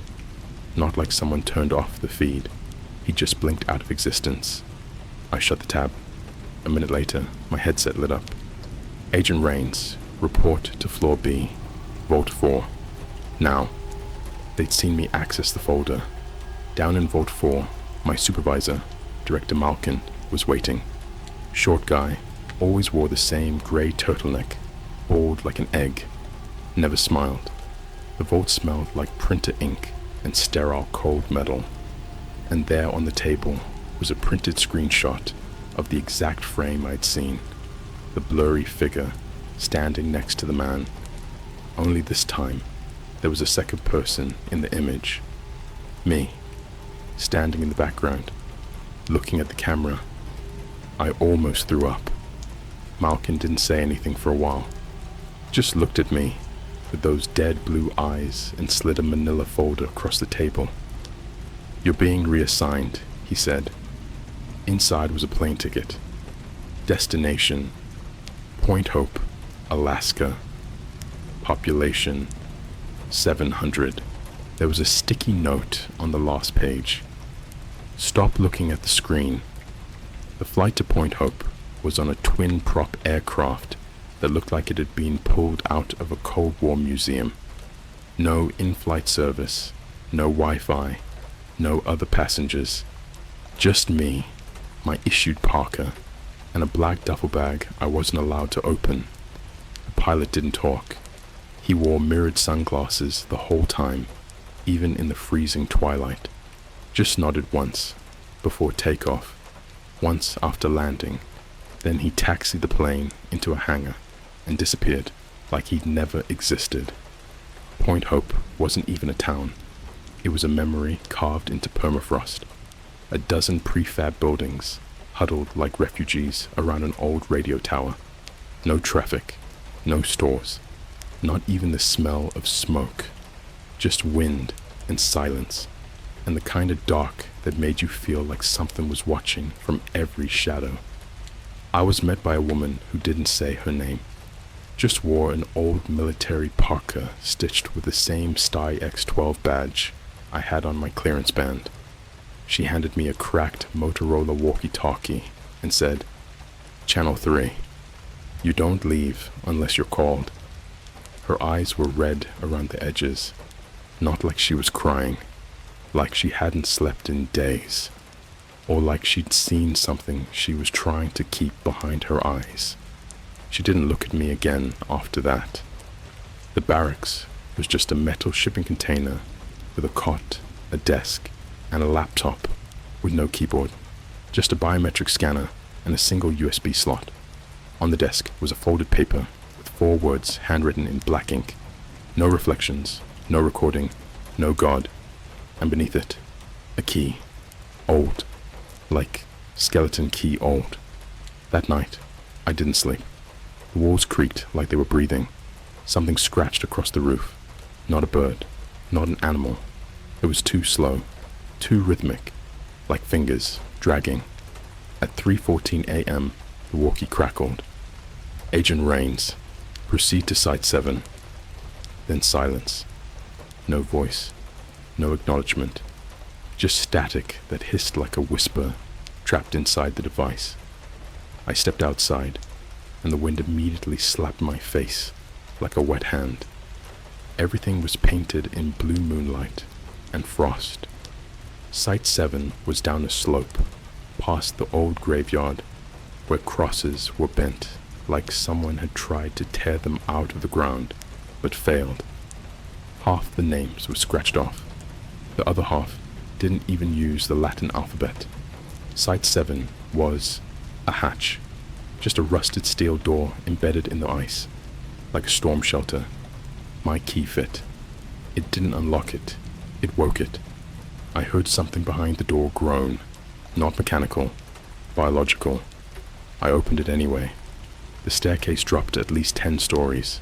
Not like someone turned off the feed. He just blinked out of existence. I shut the tab. A minute later, my headset lit up. Agent Rains, report to floor B, Vault 4. Now, they'd seen me access the folder. Down in Vault 4, my supervisor, Director Malkin, was waiting. Short guy, always wore the same grey turtleneck, bald like an egg, never smiled. The vault smelled like printer ink and sterile cold metal. And there on the table was a printed screenshot of the exact frame I'd seen, the blurry figure standing next to the man. Only this time, there was a second person in the image. Me. standing in the background, looking at the camera. I almost threw up. Malkin didn't say anything for a while, just looked at me with those dead blue eyes and slid a manila folder across the table. "You're being reassigned," he said. Inside was a plane ticket. Destination: Point Hope, Alaska. Population: 700. There was a sticky note on the last page. Stop looking at the screen. The flight to Point Hope was on a twin-prop aircraft that looked like it had been pulled out of a Cold War museum. No in-flight service, no Wi-Fi, no other passengers. Just me, my issued parka, and a black duffel bag I wasn't allowed to open. The pilot didn't talk. He wore mirrored sunglasses the whole time, even in the freezing twilight. Just nodded once, before takeoff, once after landing. Then he taxied the plane into a hangar and disappeared like he'd never existed. Point Hope wasn't even a town. It was a memory carved into permafrost. A dozen prefab buildings huddled like refugees around an old radio tower. No traffic, no stores, not even the smell of smoke. Just wind and silence, and the kind of dark that made you feel like something was watching from every shadow. I was met by a woman who didn't say her name, just wore an old military parka stitched with the same Stye X12 badge I had on my clearance band. She handed me a cracked Motorola walkie-talkie and said, "Channel 3, you don't leave unless you're called." Her eyes were red around the edges, not like she was crying, like she hadn't slept in days, or like she'd seen something she was trying to keep behind her eyes. She didn't look at me again after that. The barracks was just a metal shipping container with a cot, a desk, and a laptop with no keyboard, just a biometric scanner and a single USB slot. On the desk was a folded paper with 4 words handwritten in black ink. No reflections, no recording, no God, and beneath it, a key. Old, like skeleton key old. That night, I didn't sleep. The walls creaked like they were breathing. Something scratched across the roof. Not a bird, not an animal. It was too slow, too rhythmic, like fingers dragging. At 3:14 a.m., the walkie crackled. "Agent Rains, proceed to Site 7. Then silence. No voice, no acknowledgement. Just static that hissed like a whisper trapped inside the device. I stepped outside, and the wind immediately slapped my face like a wet hand. Everything was painted in blue moonlight and frost. Site 7 was down a slope, past the old graveyard, where crosses were bent like someone had tried to tear them out of the ground, but failed. Half the names were scratched off. The other half didn't even use the Latin alphabet. Site 7 was a hatch, just a rusted steel door embedded in the ice, like a storm shelter. My key fit. It didn't unlock it. It woke it. I heard something behind the door groan, not mechanical, biological. I opened it anyway. The staircase dropped at least 10 stories.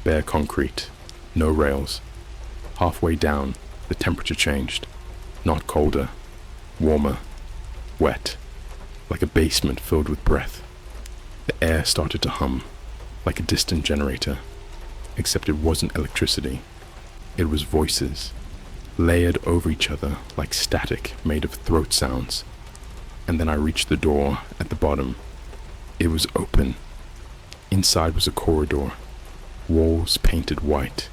Bare concrete, no rails. Halfway down, the temperature changed. Not colder, warmer, wet, like a basement filled with breath. The air started to hum, like a distant generator, except it wasn't electricity. It was voices, layered over each other like static made of throat sounds. And then I reached the door at the bottom. It was open. Inside was a corridor, walls painted white,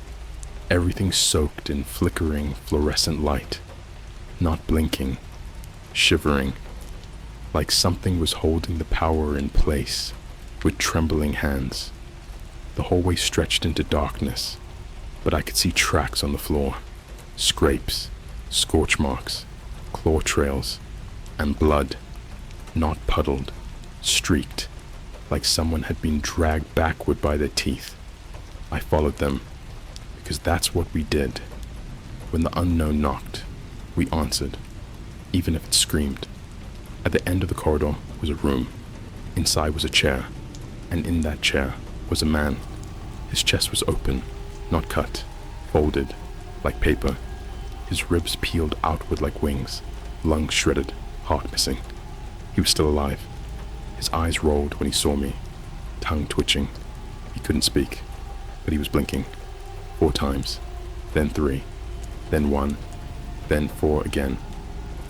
everything soaked in flickering fluorescent light, not blinking, shivering, like something was holding the power in place with trembling hands. The hallway stretched into darkness, but I could see tracks on the floor, scrapes, scorch marks, claw trails, and blood, not puddled, streaked, like someone had been dragged backward by their teeth. I followed them, because that's what we did. When the unknown knocked, we answered. even if it screamed. At the end of the corridor was a room. Inside was a chair, and in that chair was a man. His chest was open, not cut, folded, like paper. His ribs peeled outward like wings, lungs shredded, heart missing. He was still alive. His eyes rolled when he saw me, tongue twitching. He couldn't speak, but he was blinking. 4 times, then 3, then 1, then 4 again.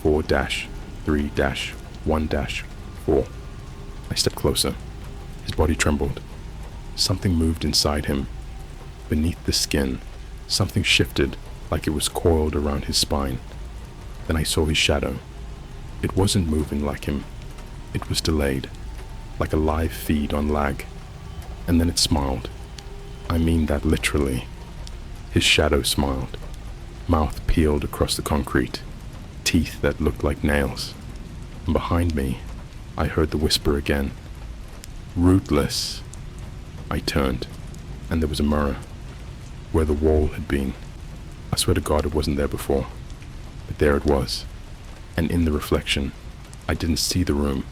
4-3-1-4. I stepped closer. His body trembled. Something moved inside him. Beneath the skin, something shifted like it was coiled around his spine. Then I saw his shadow. It wasn't moving like him. It was delayed, like a live feed on lag. And then it smiled. I mean that literally. His shadow smiled. Mouth peeled across the concrete. Teeth that looked like nails. And behind me, I heard the whisper again. Rootless. I turned, and there was a mirror, where the wall had been. I swear to God it wasn't there before, but there it was. And in the reflection, I didn't see the room.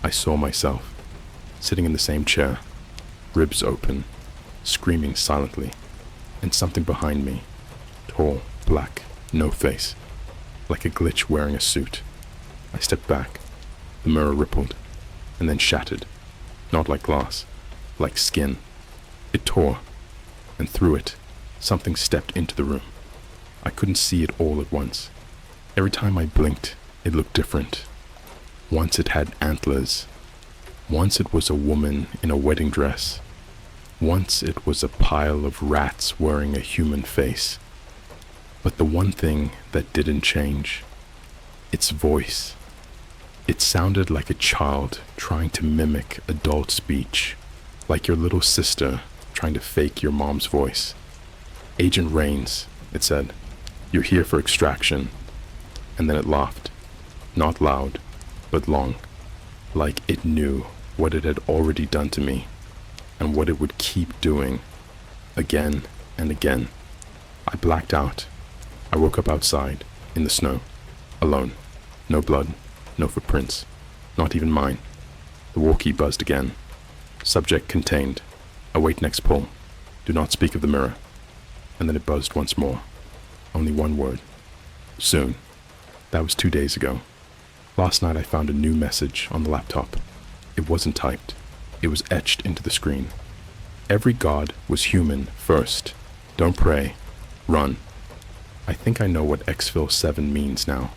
I saw myself, sitting in the same chair, ribs open, screaming silently, and something behind me, tall, black, no face, like a glitch wearing a suit. I stepped back. The mirror rippled, and then shattered, not like glass, like skin. It tore, and through it, something stepped into the room. I couldn't see it all at once. Every time I blinked, it looked different. Once it had antlers. Once it was a woman in a wedding dress. Once it was a pile of rats wearing a human face. But the one thing that didn't change, its voice. It sounded like a child trying to mimic adult speech, like your little sister trying to fake your mom's voice. Agent Rains, it said, you're here for extraction. And then it laughed, not loud, but long, like it knew what it had already done to me, and what it would keep doing, again and again. I blacked out. I woke up outside, in the snow, alone, no blood. No footprints, not even mine. The walkie buzzed again. Subject contained. Await next pull. Do not speak of the mirror. And then it buzzed once more. Only one word. Soon. That was 2 days ago. Last night I found a new message on the laptop. It wasn't typed. It was etched into the screen. Every god was human first. Don't pray. Run. I think I know what Exfil 7 means now.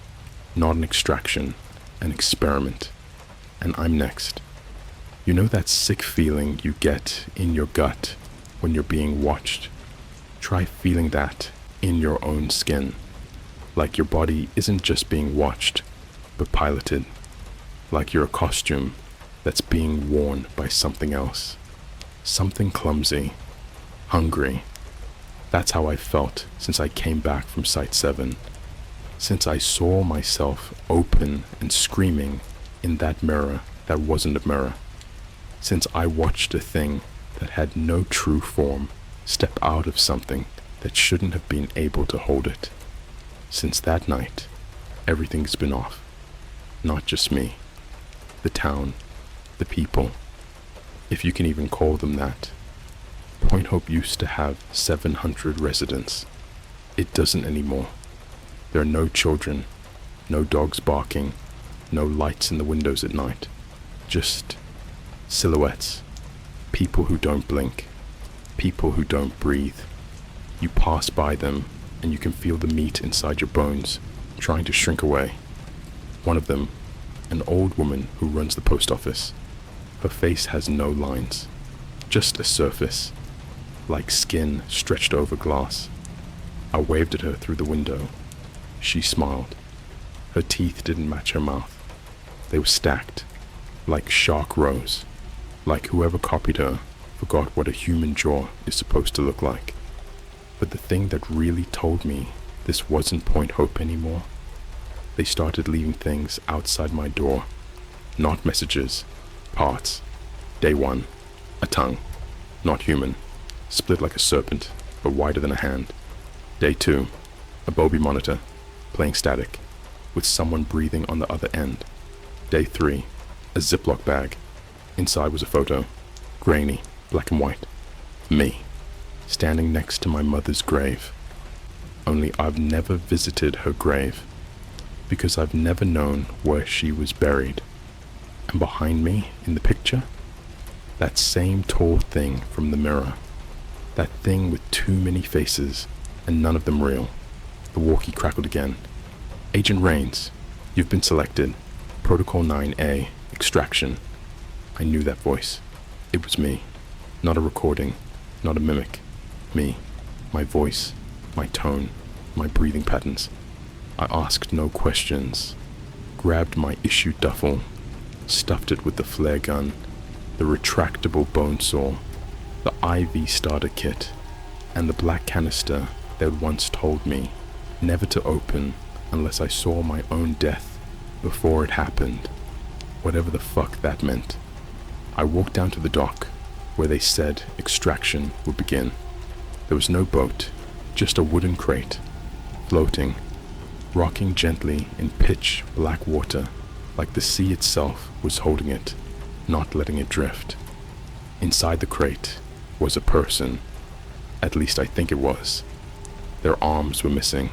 Not an extraction. An experiment, and I'm next. You know that sick feeling you get in your gut when you're being watched? Try feeling that in your own skin, like your body isn't just being watched, but piloted, like you're a costume that's being worn by something else, something clumsy, hungry. That's how I felt since I came back from Site 7. Since I saw myself open and screaming in that mirror that wasn't a mirror. Since I watched a thing that had no true form step out of something that shouldn't have been able to hold it. Since that night, everything's been off. Not just me. The town. The people. If you can even call them that. Point Hope used to have 700 residents. It doesn't anymore. There are no children, no dogs barking, no lights in the windows at night. Just silhouettes. People who don't blink. People who don't breathe. You pass by them and you can feel the meat inside your bones trying to shrink away. One of them, an old woman who runs the post office. Her face has no lines, just a surface, like skin stretched over glass. I waved at her through the window. She smiled. Her teeth didn't match her mouth. They were stacked, like shark rows, like whoever copied her forgot what a human jaw is supposed to look like. But the thing that really told me this wasn't Point Hope anymore, they started leaving things outside my door. Not messages, parts. Day 1, a tongue, not human, split like a serpent, but wider than a hand. Day 2, a Bobby monitor, playing static, with someone breathing on the other end. Day 3, a Ziploc bag. Inside was a photo, grainy, black and white. Me, standing next to my mother's grave. Only I've never visited her grave, because I've never known where she was buried. And behind me, in the picture, that same tall thing from the mirror. That thing with too many faces, and none of them real. The walkie crackled again. Agent Rains, you've been selected. Protocol 9A, extraction. I knew that voice. It was me. Not a recording, not a mimic. Me. My voice, my tone, my breathing patterns. I asked no questions. Grabbed my issued duffel, stuffed it with the flare gun, the retractable bone saw, the IV starter kit, and the black canister they'd once told me never to open unless I saw my own death before it happened, whatever the fuck that meant. I walked down to the dock where they said extraction would begin. There was no boat, just a wooden crate, floating, rocking gently in pitch black water like the sea itself was holding it, not letting it drift. Inside the crate was a person, at least I think it was. Their arms were missing,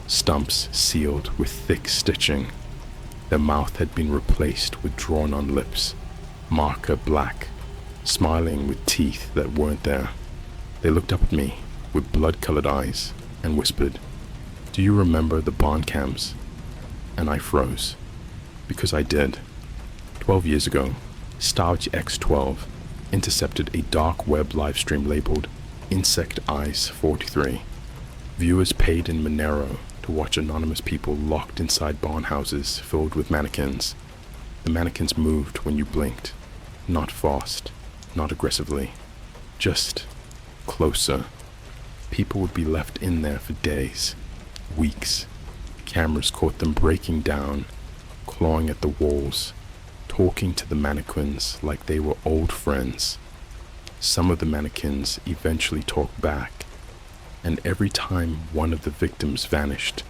stumps sealed with thick stitching. Their mouth had been replaced with drawn-on lips, marker black, smiling with teeth that weren't there. They looked up at me with blood-colored eyes and whispered, "Do you remember the barn cams?" And I froze, because I did. 12 years ago, Stouch X12 intercepted a dark web livestream labeled Insect Eyes 43. Viewers paid in Monero to watch anonymous people locked inside barn houses filled with mannequins. The mannequins moved when you blinked, not fast, not aggressively, just closer. People would be left in there for days, weeks. Cameras caught them breaking down, clawing at the walls, talking to the mannequins like they were old friends. Some of the mannequins eventually talked back, and every time one of the victims vanished,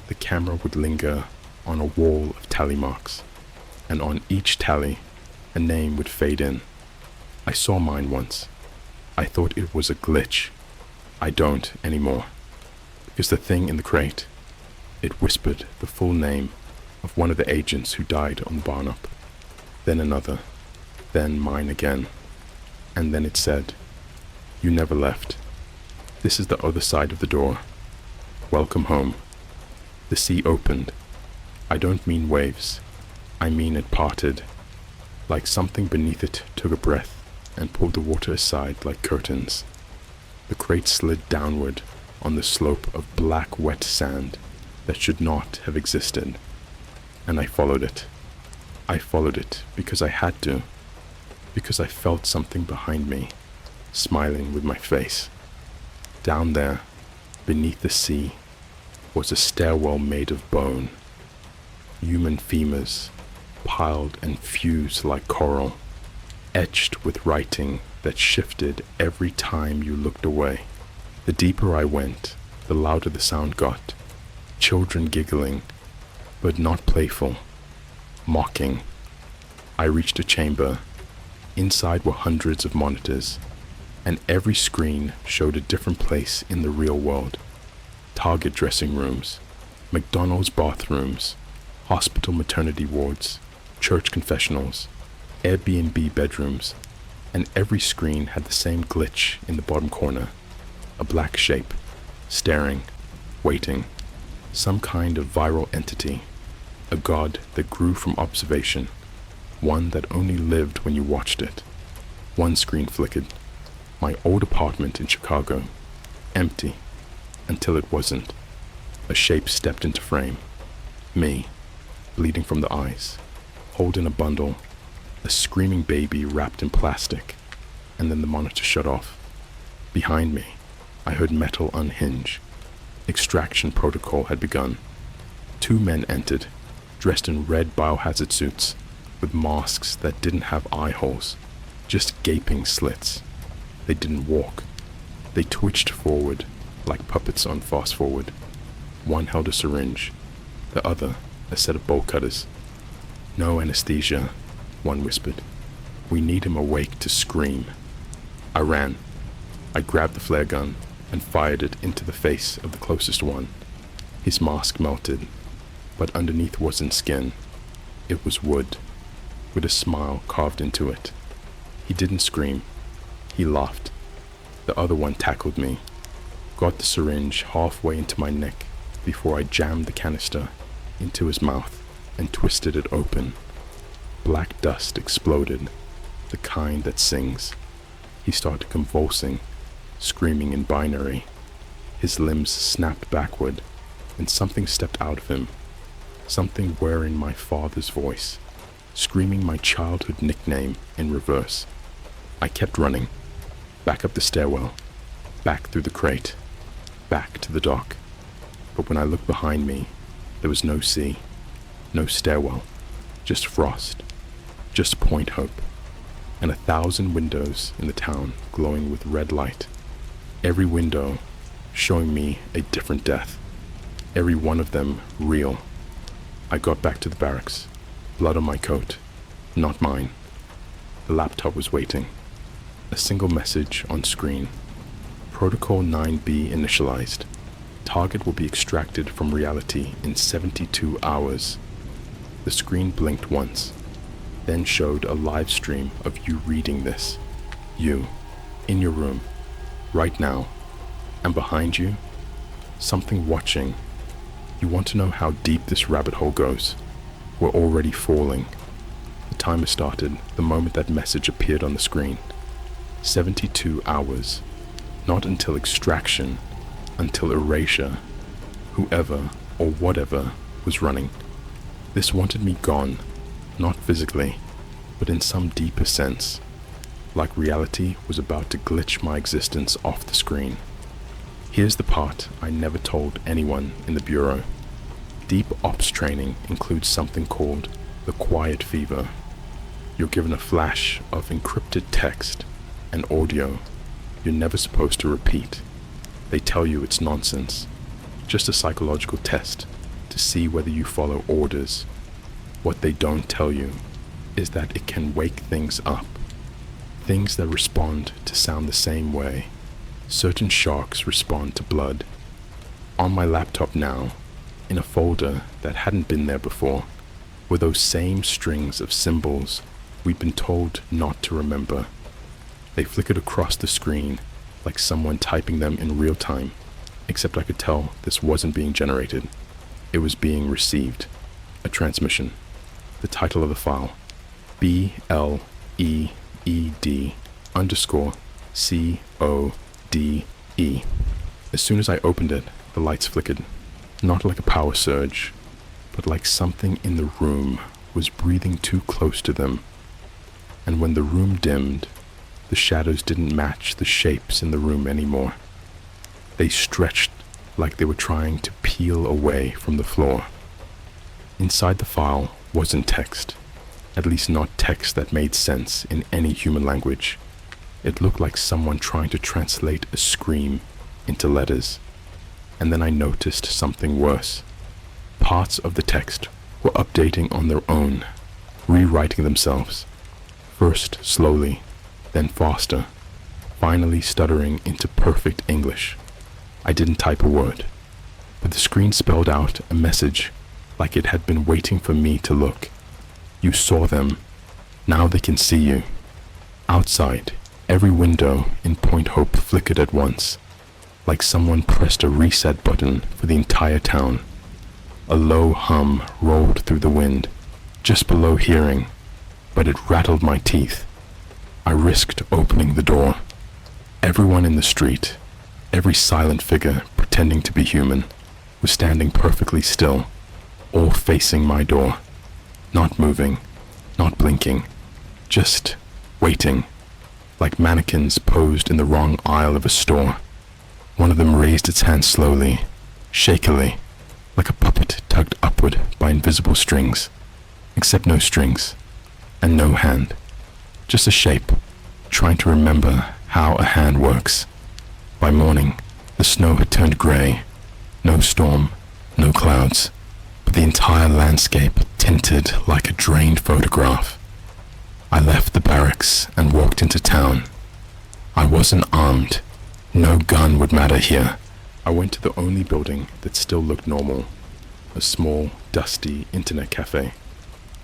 the camera would linger on a wall of tally marks, and on each tally, a name would fade in. I saw mine once. I thought it was a glitch. I don't anymore, because the thing in the crate, it whispered the full name of one of the agents who died on the barn up, then another, then mine again, and then it said, "You never left. This is the other side of the door. Welcome home." The sea opened. I don't mean waves. I mean it parted, like something beneath it took a breath and pulled the water aside like curtains. The crate slid downward on the slope of black wet sand that should not have existed, and I followed it. I followed it because I had to, because I felt something behind me, smiling with my face. Down there, beneath the sea, was a stairwell made of bone. Human femurs, piled and fused like coral, etched with writing that shifted every time you looked away. The deeper I went, the louder the sound got. Children giggling, but not playful, mocking. I reached a chamber. Inside were hundreds of monitors, and every screen showed a different place in the real world. Target dressing rooms, McDonald's bathrooms, hospital maternity wards, church confessionals, Airbnb bedrooms, and every screen had the same glitch in the bottom corner. A black shape, staring, waiting. Some kind of viral entity, a god that grew from observation, one that only lived when you watched it. One screen flickered. My old apartment in Chicago, empty, until it wasn't. A shape stepped into frame. Me, bleeding from the eyes, holding a bundle, a screaming baby wrapped in plastic, and then the monitor shut off. Behind me, I heard metal unhinge. Extraction protocol had begun. 2 men entered, dressed in red biohazard suits, with masks that didn't have eye holes, just gaping slits. They didn't walk. They twitched forward like puppets on fast forward. One held a syringe, the other a set of bolt cutters. "No anesthesia," one whispered. "We need him awake to scream." I ran. I grabbed the flare gun and fired it into the face of the closest one. His mask melted, but underneath wasn't skin. It was wood, with a smile carved into it. He didn't scream. He laughed. The other one tackled me, got the syringe halfway into my neck before I jammed the canister into his mouth and twisted it open. Black dust exploded, the kind that sings. He started convulsing, screaming in binary. His limbs snapped backward, and something stepped out of him. Something wearing my father's voice, screaming my childhood nickname in reverse. I kept running, back up the stairwell, back through the crate, back to the dock. But when I looked behind me, there was no sea, no stairwell, just frost, just Point Hope, and 1,000 windows in the town glowing with red light. Every window showing me a different death, every one of them real. I got back to the barracks, blood on my coat, not mine. The laptop was waiting. A single message on screen. Protocol 9B initialized. Target will be extracted from reality in 72 hours. The screen blinked once, then showed a live stream of you reading this. You, in your room, right now, and behind you, something watching. You want to know how deep this rabbit hole goes? We're already falling. The timer started the moment that message appeared on the screen. 72 hours. Not until extraction, until erasure. Whoever or whatever was running. This wanted me gone, not physically, but in some deeper sense. Like reality was about to glitch my existence off the screen. Here's the part I never told anyone in the Bureau. Deep ops training includes something called the quiet fever. You're given a flash of encrypted text and audio you're never supposed to repeat. They tell you it's nonsense, just a psychological test to see whether you follow orders. What they don't tell you is that it can wake things up, things that respond to sound the same way. Certain sharks respond to blood. On my laptop now, in a folder that hadn't been there before, were those same strings of symbols we'd been told not to remember. They flickered across the screen like someone typing them in real time, except I could tell this wasn't being generated. It was being received. A transmission. The title of the file, BLEED_CODE. As soon as I opened it, the lights flickered, not like a power surge, but like something in the room was breathing too close to them. And when the room dimmed, the shadows didn't match the shapes in the room anymore. They stretched like they were trying to peel away from the floor. Inside the file wasn't text, at least not text that made sense in any human language. It looked like someone trying to translate a scream into letters. And then I noticed something worse. Parts of the text were updating on their own, rewriting themselves. First slowly, then faster, finally stuttering into perfect English. I didn't type a word, but the screen spelled out a message like it had been waiting for me to look. You saw them. Now they can see you. Outside, every window in Point Hope flickered at once, like someone pressed a reset button for the entire town. A low hum rolled through the wind, just below hearing, but it rattled my teeth. I risked opening the door. Everyone in the street, every silent figure pretending to be human, was standing perfectly still, all facing my door, not moving, not blinking, just waiting, like mannequins posed in the wrong aisle of a store. One of them raised its hand slowly, shakily, like a puppet tugged upward by invisible strings, except no strings, and no hand, just a shape, trying to remember how a hand works. By morning, the snow had turned gray, no storm, no clouds, but the entire landscape tinted like a drained photograph. I left the barracks and walked into town. I wasn't armed. No gun would matter here. I went to the only building that still looked normal. A small, dusty internet cafe.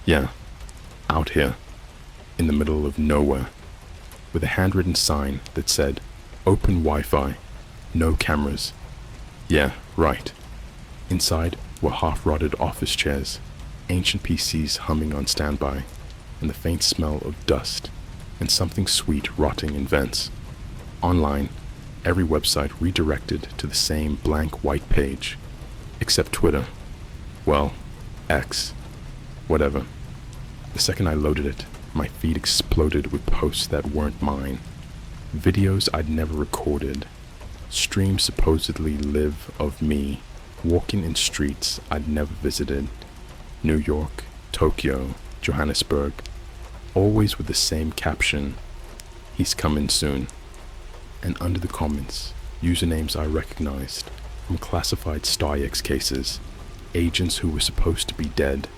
Yeah, out here, in the middle of nowhere, with a handwritten sign that said, "Open Wi-Fi, no cameras." Yeah, right. Inside were half-rotted office chairs, ancient PCs humming on standby, and the faint smell of dust and something sweet rotting in vents. Online, every website redirected to the same blank white page, except Twitter. Well, X. Whatever. The second I loaded it, my feed exploded with posts that weren't mine. Videos I'd never recorded. Streams supposedly live of me, walking in streets I'd never visited. New York, Tokyo, Johannesburg. Always with the same caption, "He's coming soon." And under the comments, usernames I recognized from classified StarX cases, agents who were supposed to be dead,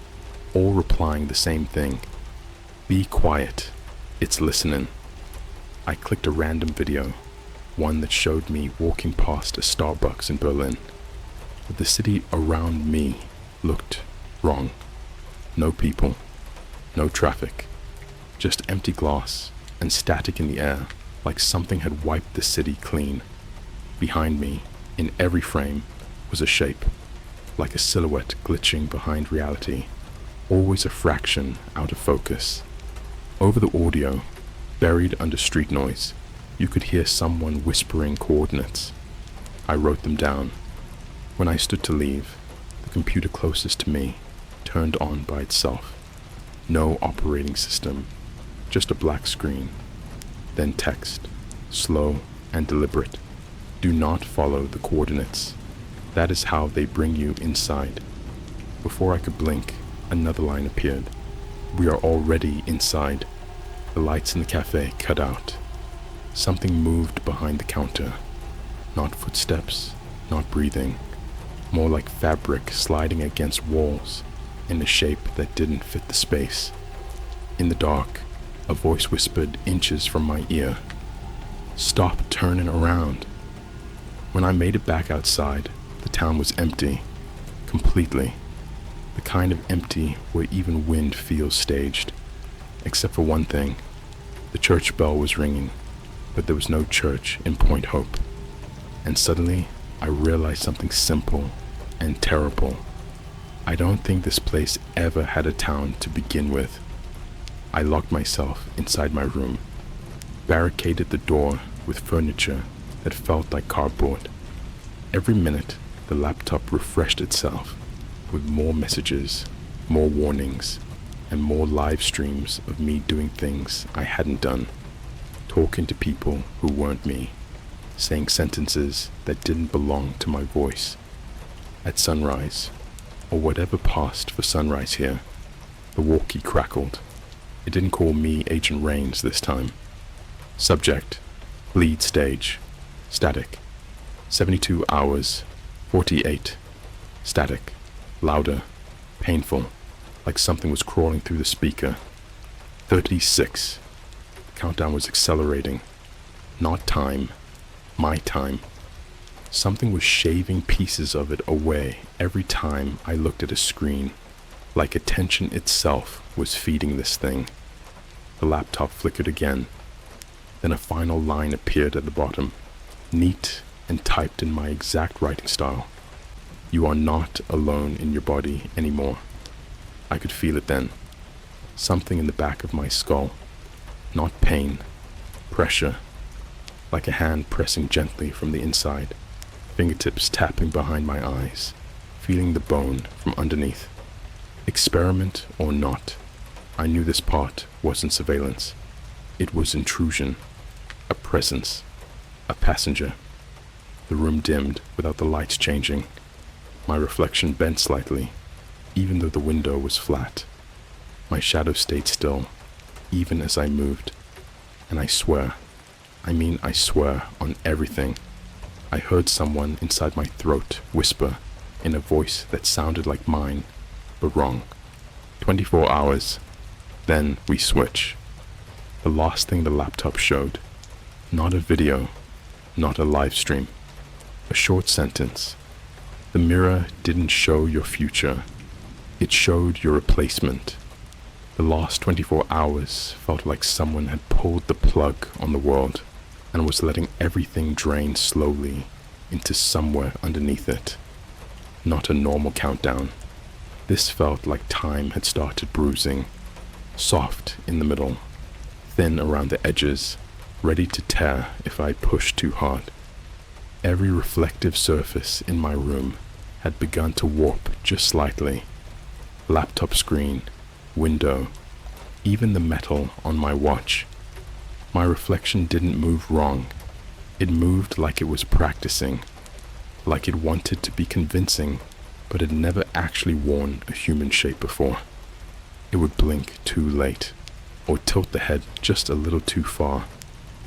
all replying the same thing: "Be quiet, it's listening." I clicked a random video, one that showed me walking past a Starbucks in Berlin, but the city around me looked wrong. No people, no traffic, just empty glass and static in the air, like something had wiped the city clean. Behind me, in every frame, was a shape, like a silhouette glitching behind reality, always a fraction out of focus. Over the audio, buried under street noise, you could hear someone whispering coordinates. I wrote them down. When I stood to leave, the computer closest to me turned on by itself. No operating system, just a black screen. Then text, slow and deliberate. Do not follow the coordinates. That is how they bring you inside. Before I could blink, another line appeared. We are already inside. The lights in the cafe cut out. Something moved behind the counter. Not footsteps, not breathing. More like fabric sliding against walls in a shape that didn't fit the space. In the dark, a voice whispered inches from my ear, "Stop turning around." When I made it back outside, the town was empty. Completely. The kind of empty where even wind feels staged. Except for one thing. The church bell was ringing, but there was no church in Point Hope. And suddenly, I realized something simple and terrible. I don't think this place ever had a town to begin with. I locked myself inside my room, barricaded the door with furniture that felt like cardboard. Every minute, the laptop refreshed itself with more messages, more warnings, and more live streams of me doing things I hadn't done, talking to people who weren't me, saying sentences that didn't belong to my voice. At sunrise, or whatever passed for sunrise here, the walkie crackled. It didn't call me Agent Rains this time. Subject, bleed stage, static, 72 hours, 48, static, louder, painful, like something was crawling through the speaker. 36. The countdown was accelerating. Not time, my time. Something was shaving pieces of it away every time I looked at a screen, like attention itself was feeding this thing. The laptop flickered again. Then a final line appeared at the bottom, neat and typed in my exact writing style. "You are not alone in your body anymore." I could feel it then. Something in the back of my skull. Not pain, pressure, like a hand pressing gently from the inside, fingertips tapping behind my eyes, feeling the bone from underneath. Experiment or not, I knew this part wasn't surveillance. It was intrusion, a presence, a passenger. The room dimmed without the lights changing. My reflection bent slightly, even though the window was flat. My shadow stayed still, even as I moved. And I swear on everything, I heard someone inside my throat whisper in a voice that sounded like mine, but wrong. 24 hours. Then we switch. The last thing the laptop showed. Not a video, not a live stream. A short sentence. The mirror didn't show your future. It showed your replacement. The last 24 hours felt like someone had pulled the plug on the world and was letting everything drain slowly into somewhere underneath it. Not a normal countdown. This felt like time had started bruising, soft in the middle, thin around the edges, ready to tear if I pushed too hard. Every reflective surface in my room had begun to warp just slightly. Laptop screen, window, even the metal on my watch. My reflection didn't move wrong. It moved like it was practicing, like it wanted to be convincing, but had never actually worn a human shape before. It would blink too late, or tilt the head just a little too far,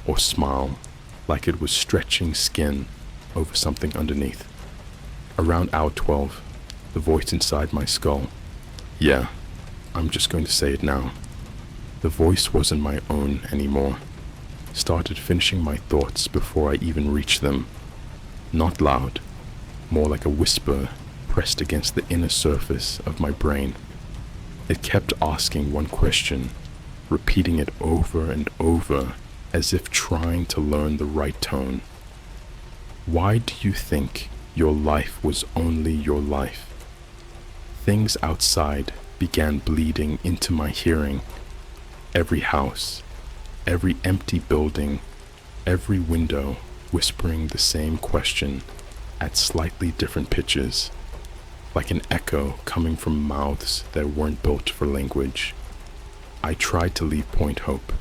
or smile like it was stretching skin over something underneath. Around hour 12, the voice inside my skull, yeah, I'm just going to say it now. The voice wasn't my own anymore. Started finishing my thoughts before I even reached them. Not loud, more like a whisper pressed against the inner surface of my brain. It kept asking one question, repeating it over and over as if trying to learn the right tone. Why do you think your life was only your life? Things outside began bleeding into my hearing. Every house, every empty building, every window whispering the same question at slightly different pitches, like an echo coming from mouths that weren't built for language. I tried to leave Point Hope,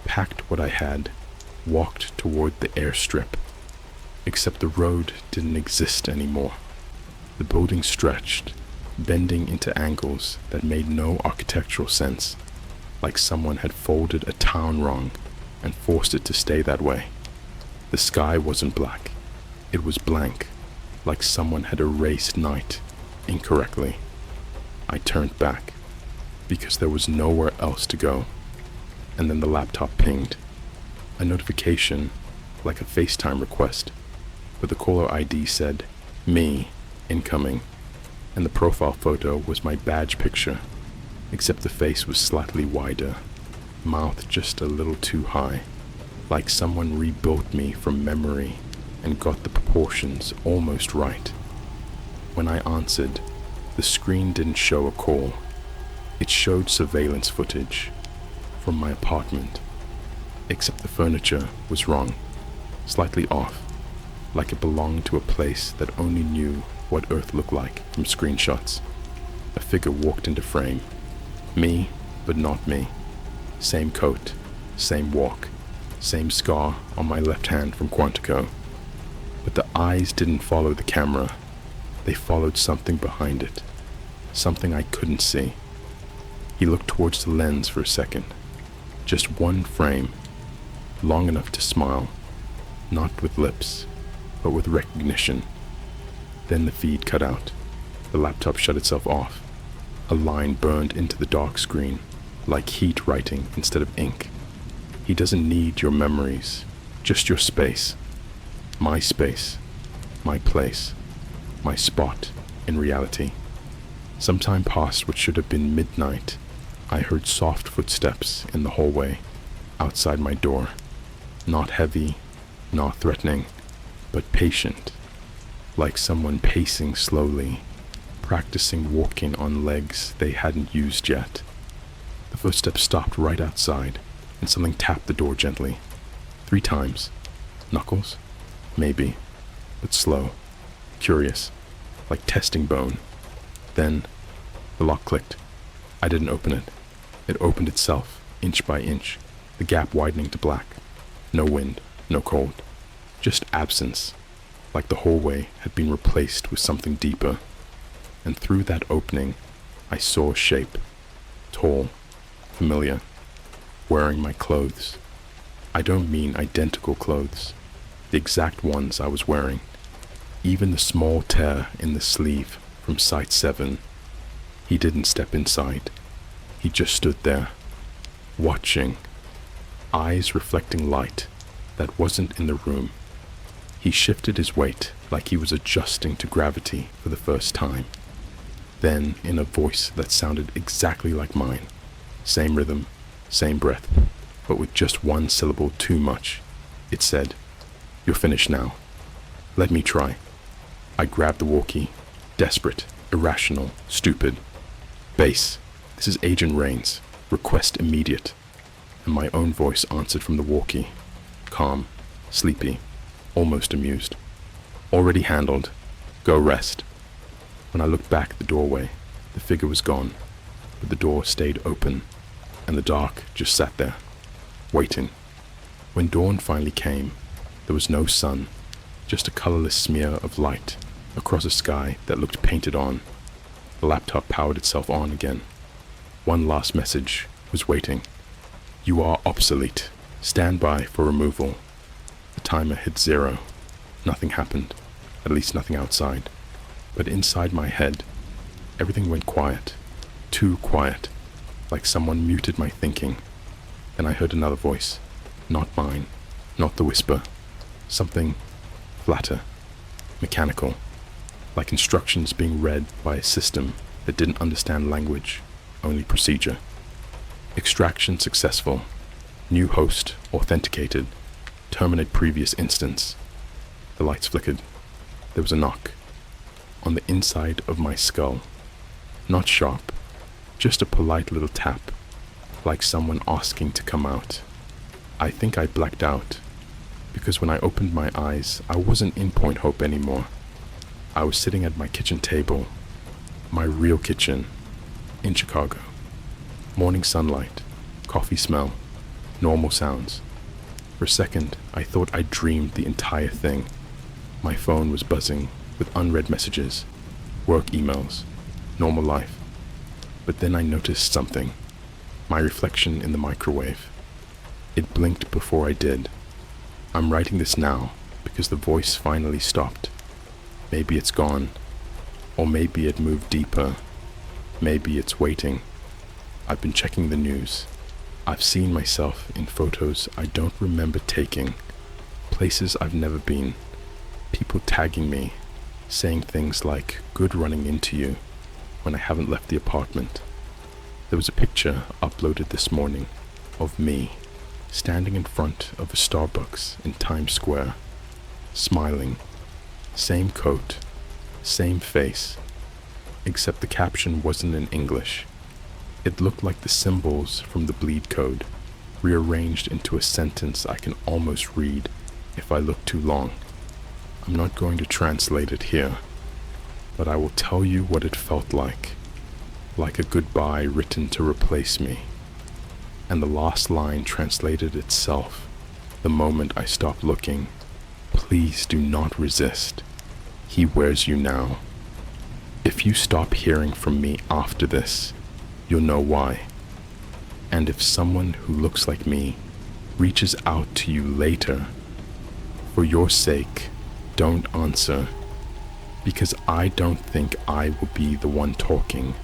packed what I had, walked toward the airstrip, except the road didn't exist anymore. The building stretched, bending into angles that made no architectural sense, like someone had folded a town wrong and forced it to stay that way. The sky wasn't black. It was blank, like someone had erased night incorrectly. I turned back, because there was nowhere else to go. And then the laptop pinged. A notification, like a FaceTime request, but the caller ID said, "Me, incoming," and the profile photo was my badge picture, except the face was slightly wider, mouth just a little too high, like someone rebuilt me from memory and got the proportions almost right. When I answered, the screen didn't show a call. It showed surveillance footage from my apartment, except the furniture was wrong, slightly off, like it belonged to a place that only knew what Earth looked like from screenshots. A figure walked into frame. Me, but not me. Same coat, same walk, same scar on my left hand from Quantico. But the eyes didn't follow the camera. They followed something behind it, something I couldn't see. He looked towards the lens for a second. Just one frame, long enough to smile, not with lips, but with recognition. Then the feed cut out. The laptop shut itself off. A line burned into the dark screen, like heat writing instead of ink. He doesn't need your memories, just your space. My space, my place, my spot in reality. Sometime past what should have been midnight, I heard soft footsteps in the hallway, outside my door. Not heavy, not threatening, but patient, like someone pacing slowly, practicing walking on legs they hadn't used yet. The footsteps stopped right outside, and something tapped the door gently. 3 times. Knuckles? Maybe, but slow, curious, like testing bone. Then, the lock clicked. I didn't open it. It opened itself, inch by inch, the gap widening to black. No wind, no cold, just absence, like the hallway had been replaced with something deeper. And through that opening, I saw a shape, tall, familiar, wearing my clothes. I don't mean identical clothes, the exact ones I was wearing. Even the small tear in the sleeve from Site 7. He didn't step inside. He just stood there, watching, eyes reflecting light that wasn't in the room. He shifted his weight like he was adjusting to gravity for the first time. Then, in a voice that sounded exactly like mine, same rhythm, same breath, but with just one syllable too much, it said, "You're finished now. Let me try." I grabbed the walkie, desperate, irrational, stupid. "Base, this is Agent Rains. Request immediate." And my own voice answered from the walkie, calm, sleepy, almost amused. "Already handled. Go rest." When I looked back at the doorway, the figure was gone, but the door stayed open, and the dark just sat there, waiting. When dawn finally came, there was no sun, just a colorless smear of light across a sky that looked painted on. The laptop powered itself on again. One last message was waiting. "You are obsolete. Stand by for removal." The timer hit 0. Nothing happened, at least nothing outside. But inside my head, everything went quiet, too quiet, like someone muted my thinking. Then I heard another voice, not mine, not the whisper, something flatter, mechanical, like instructions being read by a system that didn't understand language, only procedure. "Extraction successful. New host authenticated. Terminate previous instance." The lights flickered. There was a knock. On the inside of my skull. Not sharp, just a polite little tap, like someone asking to come out. I think I blacked out, because when I opened my eyes, I wasn't in Point Hope anymore. I was sitting at my kitchen table, my real kitchen, in Chicago. Morning sunlight, coffee smell, normal sounds. For a second, I thought I dreamed the entire thing. My phone was buzzing with unread messages, work emails, normal life. But then I noticed something, my reflection in the microwave. It blinked before I did. I'm writing this now because the voice finally stopped. Maybe it's gone, or maybe it moved deeper. Maybe it's waiting. I've been checking the news. I've seen myself in photos I don't remember taking, places I've never been, people tagging me, saying things like, "Good running into you," when I haven't left the apartment. There was a picture uploaded this morning of me standing in front of a Starbucks in Times Square, smiling, same coat, same face, except the caption wasn't in English. It looked like the symbols from the bleed code, rearranged into a sentence I can almost read if I look too long. I'm not going to translate it here, but I will tell you what it felt like a goodbye written to replace me. And the last line translated itself the moment I stopped looking. "Please do not resist. He wears you now. If you stop hearing from me after this, you'll know why. And if someone who looks like me reaches out to you later, for your sake, don't answer, because I don't think I will be the one talking.